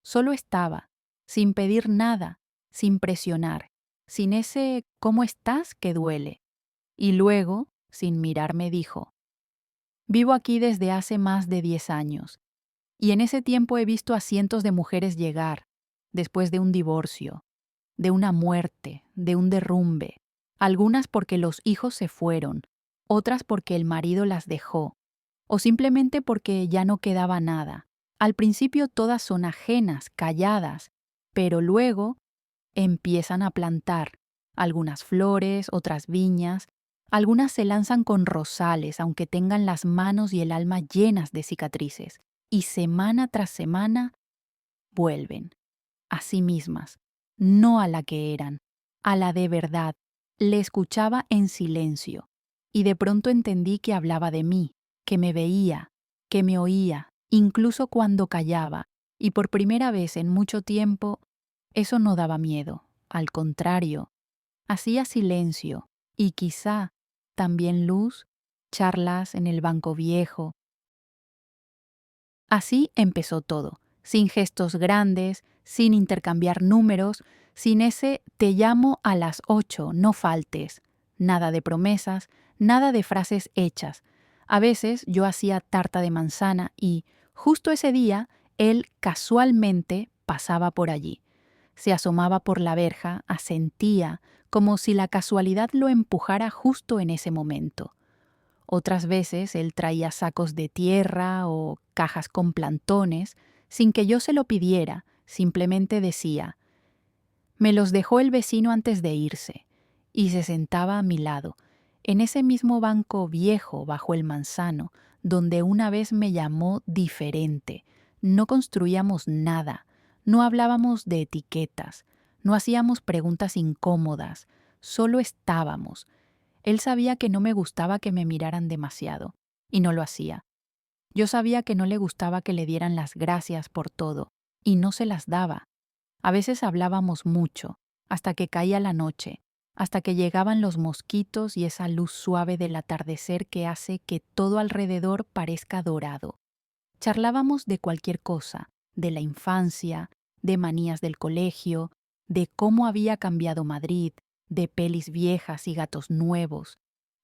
Solo estaba, sin pedir nada, sin presionar, sin ese ¿cómo estás?, que duele. Y luego, sin mirarme, dijo: vivo aquí desde hace más de 10 años, y en ese tiempo he visto a cientos de mujeres llegar, después de un divorcio, de una muerte, de un derrumbe, algunas porque los hijos se fueron, otras porque el marido las dejó, o simplemente porque ya no quedaba nada. Al principio todas son ajenas, calladas, pero luego empiezan a plantar, algunas flores, otras viñas, algunas se lanzan con rosales, aunque tengan las manos y el alma llenas de cicatrices, y semana tras semana vuelven, a sí mismas, no a la que eran, a la de verdad. Le escuchaba en silencio, y de pronto entendí que hablaba de mí, que me veía, que me oía, incluso cuando callaba, y por primera vez en mucho tiempo, eso no daba miedo, al contrario, hacía silencio, y quizá también luz, charlas en el banco viejo. Así empezó todo, sin gestos grandes, sin intercambiar números, sin ese te llamo a las 8, no faltes, nada de promesas, nada de frases hechas. A veces yo hacía tarta de manzana y, justo ese día, él casualmente pasaba por allí. Se asomaba por la verja, asentía, como si la casualidad lo empujara justo en ese momento. Otras veces él traía sacos de tierra o cajas con plantones, sin que yo se lo pidiera, simplemente decía: me los dejó el vecino antes de irse, y se sentaba a mi lado, en ese mismo banco viejo bajo el manzano, donde una vez me llamó diferente. No construíamos nada, no hablábamos de etiquetas, no hacíamos preguntas incómodas, solo estábamos. Él sabía que no me gustaba que me miraran demasiado, y no lo hacía. Yo sabía que no le gustaba que le dieran las gracias por todo, y no se las daba. A veces hablábamos mucho, hasta que caía la noche, hasta que llegaban los mosquitos y esa luz suave del atardecer que hace que todo alrededor parezca dorado. Charlábamos de cualquier cosa, de la infancia, de manías del colegio, de cómo había cambiado Madrid, de pelis viejas y gatos nuevos,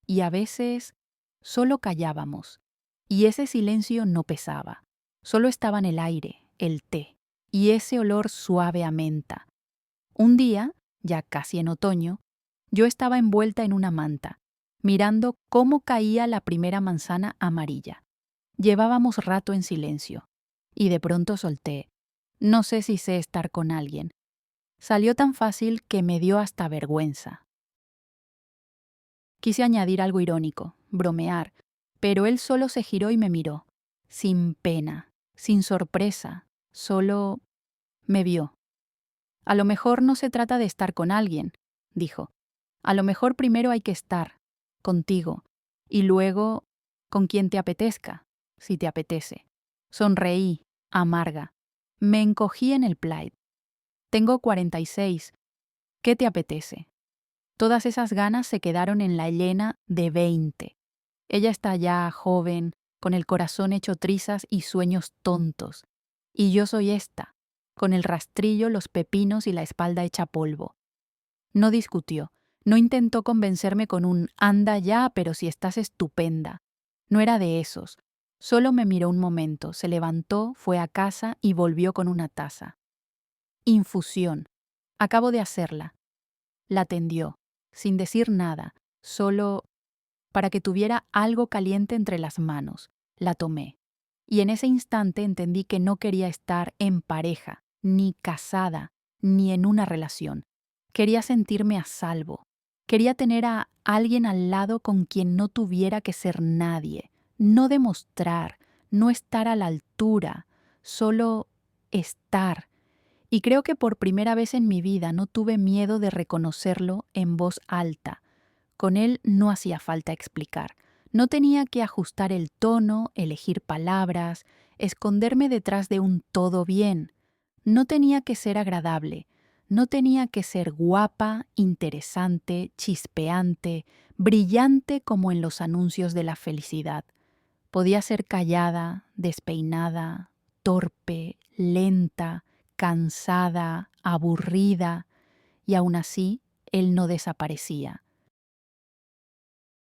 y a veces solo callábamos, y ese silencio no pesaba, solo estaban el aire, el té, y ese olor suave a menta. Un día, ya casi en otoño, yo estaba envuelta en una manta, mirando cómo caía la primera manzana amarilla. Llevábamos rato en silencio, y de pronto solté: no sé si sé estar con alguien. Salió tan fácil que me dio hasta vergüenza. Quise añadir algo irónico, bromear, pero él solo se giró y me miró, sin pena, sin sorpresa, solo me vio. A lo mejor no se trata de estar con alguien, dijo. A lo mejor primero hay que estar, contigo, y luego con quien te apetezca, si te apetece. Sonreí, amarga. Me encogí en el plaid. Tengo 46. ¿Qué te apetece? Todas esas ganas se quedaron en la Elena de 20. Ella está ya joven, con el corazón hecho trizas y sueños tontos. Y yo soy esta, con el rastrillo, los pepinos y la espalda hecha polvo. No discutió, no intentó convencerme con un «anda ya, pero si estás estupenda». No era de esos. Solo me miró un momento, se levantó, fue a casa y volvió con una taza. Infusión. Acabo de hacerla. La tendió, sin decir nada, solo para que tuviera algo caliente entre las manos. La tomé. Y en ese instante entendí que no quería estar en pareja, ni casada, ni en una relación. Quería sentirme a salvo. Quería tener a alguien al lado con quien no tuviera que ser nadie, no demostrar, no estar a la altura, solo estar. Y creo que por primera vez en mi vida no tuve miedo de reconocerlo en voz alta. Con él no hacía falta explicar. No tenía que ajustar el tono, elegir palabras, esconderme detrás de un todo bien. No tenía que ser agradable. No tenía que ser guapa, interesante, chispeante, brillante como en los anuncios de la felicidad. Podía ser callada, despeinada, torpe, lenta, cansada, aburrida, y aún así él no desaparecía.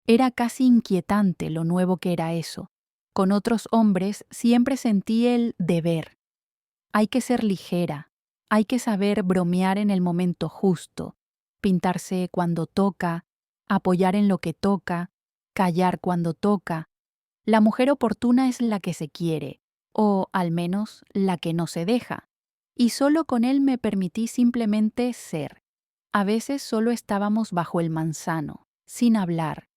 Era casi inquietante lo nuevo que era eso. Con otros hombres siempre sentí el deber. Hay que ser ligera, hay que saber bromear en el momento justo, pintarse cuando toca, apoyar en lo que toca, callar cuando toca. La mujer oportuna es la que se quiere, o al menos la que no se deja. Y solo con él me permití simplemente ser. A veces solo estábamos bajo el manzano, sin hablar.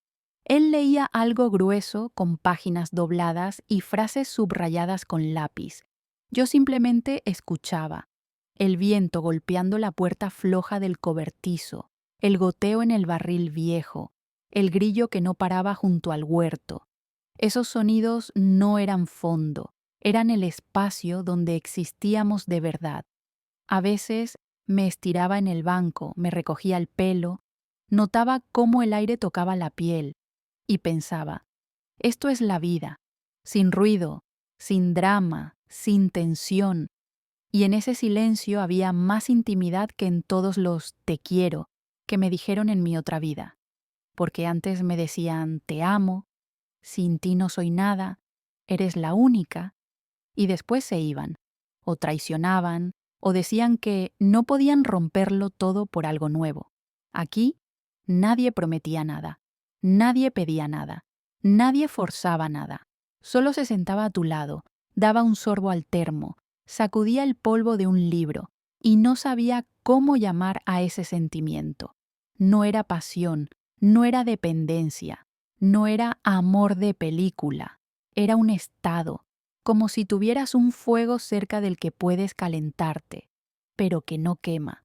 Él leía algo grueso con páginas dobladas y frases subrayadas con lápiz. Yo simplemente escuchaba. El viento golpeando la puerta floja del cobertizo, el goteo en el barril viejo, el grillo que no paraba junto al huerto. Esos sonidos no eran fondo, eran el espacio donde existíamos de verdad. A veces me estiraba en el banco, me recogía el pelo, notaba cómo el aire tocaba la piel y pensaba, esto es la vida, sin ruido, sin drama, sin tensión. Y en ese silencio había más intimidad que en todos los te quiero que me dijeron en mi otra vida. Porque antes me decían te amo, sin ti no soy nada, eres la única, y después se iban, o traicionaban, o decían que no podían romperlo todo por algo nuevo. Aquí nadie prometía nada, nadie pedía nada, nadie forzaba nada. Solo se sentaba a tu lado, daba un sorbo al termo, sacudía el polvo de un libro, y no sabía cómo llamar a ese sentimiento. No era pasión, no era dependencia, no era amor de película, era un estado, como si tuvieras un fuego cerca del que puedes calentarte, pero que no quema.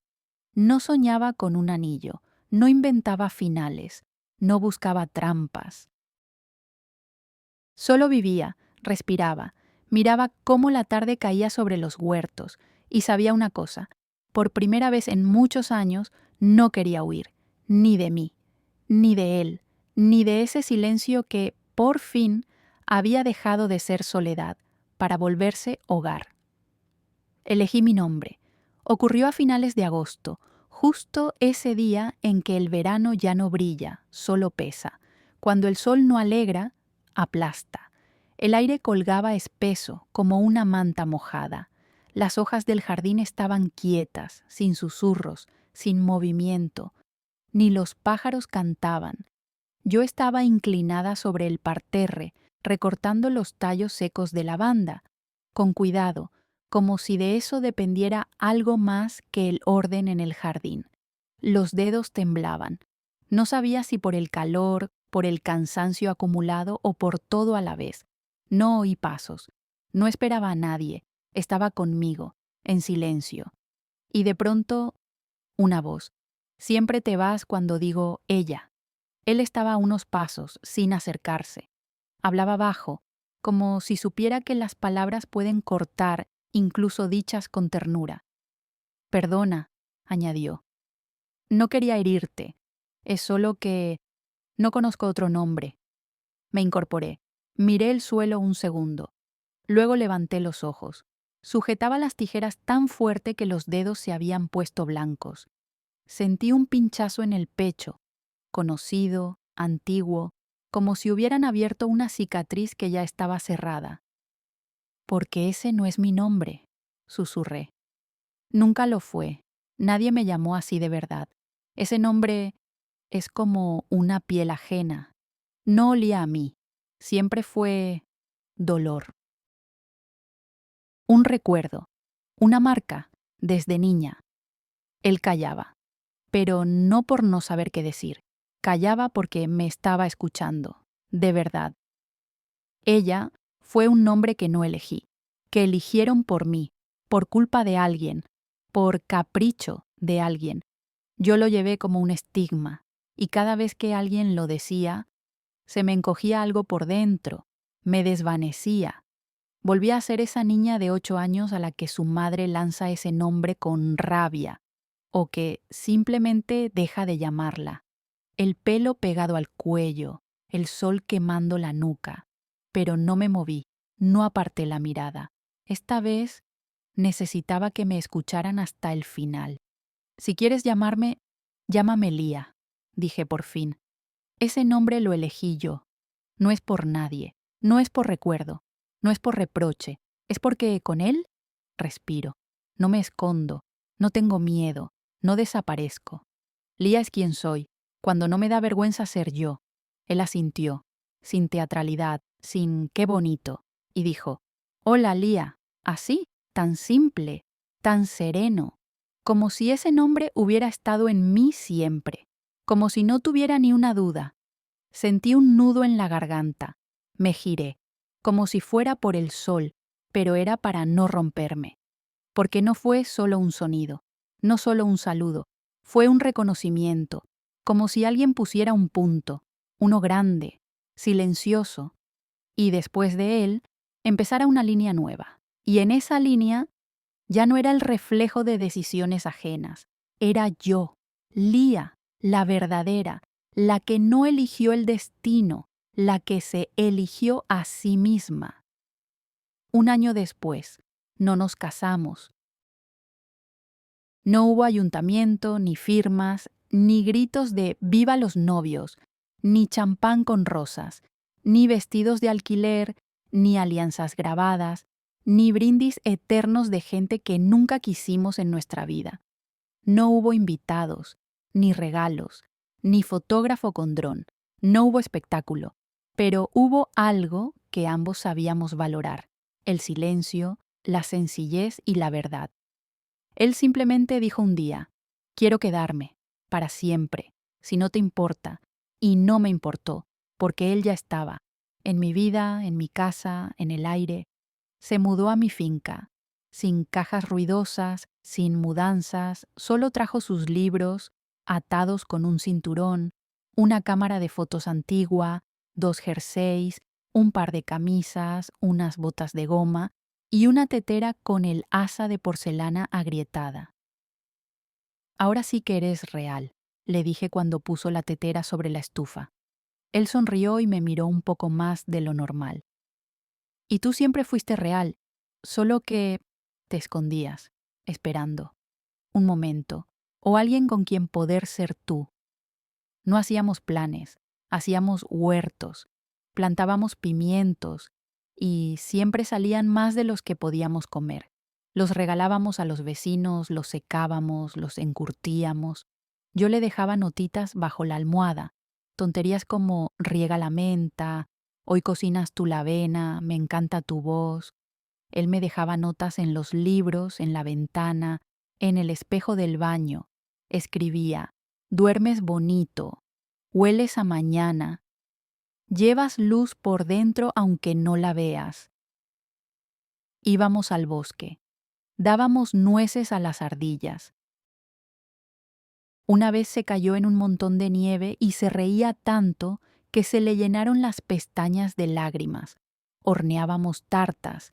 No soñaba con un anillo, no inventaba finales, no buscaba trampas. Solo vivía, respiraba, miraba cómo la tarde caía sobre los huertos y sabía una cosa, por primera vez en muchos años no quería huir, ni de mí, ni de él, ni de ese silencio que, por fin, había dejado de ser soledad para volverse hogar. Elegí mi nombre. Ocurrió a finales de agosto, justo ese día en que el verano ya no brilla, solo pesa. Cuando el sol no alegra, aplasta. El aire colgaba espeso, como una manta mojada. Las hojas del jardín estaban quietas, sin susurros, sin movimiento. Ni los pájaros cantaban. Yo estaba inclinada sobre el parterre, recortando los tallos secos de lavanda, con cuidado, como si de eso dependiera algo más que el orden en el jardín. Los dedos temblaban. No sabía si por el calor, por el cansancio acumulado o por todo a la vez. No oí pasos. No esperaba a nadie. Estaba conmigo, en silencio. Y de pronto, una voz. Siempre te vas cuando digo ella. Él estaba a unos pasos, sin acercarse. Hablaba bajo, como si supiera que las palabras pueden cortar, incluso dichas con ternura. Perdona, añadió. No quería herirte. Es solo que no conozco otro nombre. Me incorporé. Miré el suelo un segundo. Luego levanté los ojos. Sujetaba las tijeras tan fuerte que los dedos se habían puesto blancos. Sentí un pinchazo en el pecho, conocido, antiguo, como si hubieran abierto una cicatriz que ya estaba cerrada. «Porque ese no es mi nombre», susurré. Nunca lo fue. Nadie me llamó así de verdad. Ese nombre es como una piel ajena. No olía a mí. Siempre fue dolor. Un recuerdo, una marca, desde niña. Él callaba, pero no por no saber qué decir. Callaba porque me estaba escuchando, de verdad. Ella fue un nombre que no elegí, que eligieron por mí, por culpa de alguien, por capricho de alguien. Yo lo llevé como un estigma, y cada vez que alguien lo decía, se me encogía algo por dentro, me desvanecía. Volví a ser esa niña de 8 años a la que su madre lanza ese nombre con rabia, o que simplemente deja de llamarla. El pelo pegado al cuello, el sol quemando la nuca. Pero no me moví, no aparté la mirada. Esta vez necesitaba que me escucharan hasta el final. «Si quieres llamarme, llámame Lía», dije por fin. Ese nombre lo elegí yo. No es por nadie, no es por recuerdo, no es por reproche, es porque con él respiro. No me escondo, no tengo miedo, no desaparezco. Lía es quien soy, cuando no me da vergüenza ser yo. Él asintió, sin teatralidad, sin «qué bonito», y dijo: «Hola, Lía», así, tan simple, tan sereno, como si ese nombre hubiera estado en mí siempre, como si no tuviera ni una duda. Sentí un nudo en la garganta, me giré, como si fuera por el sol, pero era para no romperme. Porque no fue solo un sonido, no solo un saludo, fue un reconocimiento, como si alguien pusiera un punto, uno grande, silencioso, y después de él empezara una línea nueva. Y en esa línea ya no era el reflejo de decisiones ajenas, era yo, Lía, la verdadera, la que no eligió el destino, la que se eligió a sí misma. Un año después, no nos casamos. No hubo ayuntamiento, ni firmas, ni gritos de «viva los novios», ni champán con rosas, ni vestidos de alquiler, ni alianzas grabadas, ni brindis eternos de gente que nunca quisimos en nuestra vida. No hubo invitados, ni regalos, ni fotógrafo con dron, no hubo espectáculo, pero hubo algo que ambos sabíamos valorar: el silencio, la sencillez y la verdad. Él simplemente dijo un día: «Quiero quedarme, para siempre, si no te importa», y no me importó, porque él ya estaba, en mi vida, en mi casa, en el aire. Se mudó a mi finca, sin cajas ruidosas, sin mudanzas, solo trajo sus libros, atados con un cinturón, una cámara de fotos antigua, 2 jerseys, un par de camisas, unas botas de goma y una tetera con el asa de porcelana agrietada. «Ahora sí que eres real», le dije cuando puso la tetera sobre la estufa. Él sonrió y me miró un poco más de lo normal. «Y tú siempre fuiste real, solo que te escondías, esperando un momento, o alguien con quien poder ser tú. No hacíamos planes, hacíamos huertos, plantábamos pimientos y siempre salían más de los que podíamos comer. Los regalábamos a los vecinos, los secábamos, los encurtíamos. Yo le dejaba notitas bajo la almohada, tonterías como «riega la menta», «hoy cocinas tú la avena», «me encanta tu voz». Él me dejaba notas en los libros, en la ventana, en el espejo del baño. Escribía: «duermes bonito», «hueles a mañana», «llevas luz por dentro aunque no la veas». Íbamos al bosque. Dábamos nueces a las ardillas. Una vez se cayó en un montón de nieve y se reía tanto que se le llenaron las pestañas de lágrimas. Horneábamos tartas,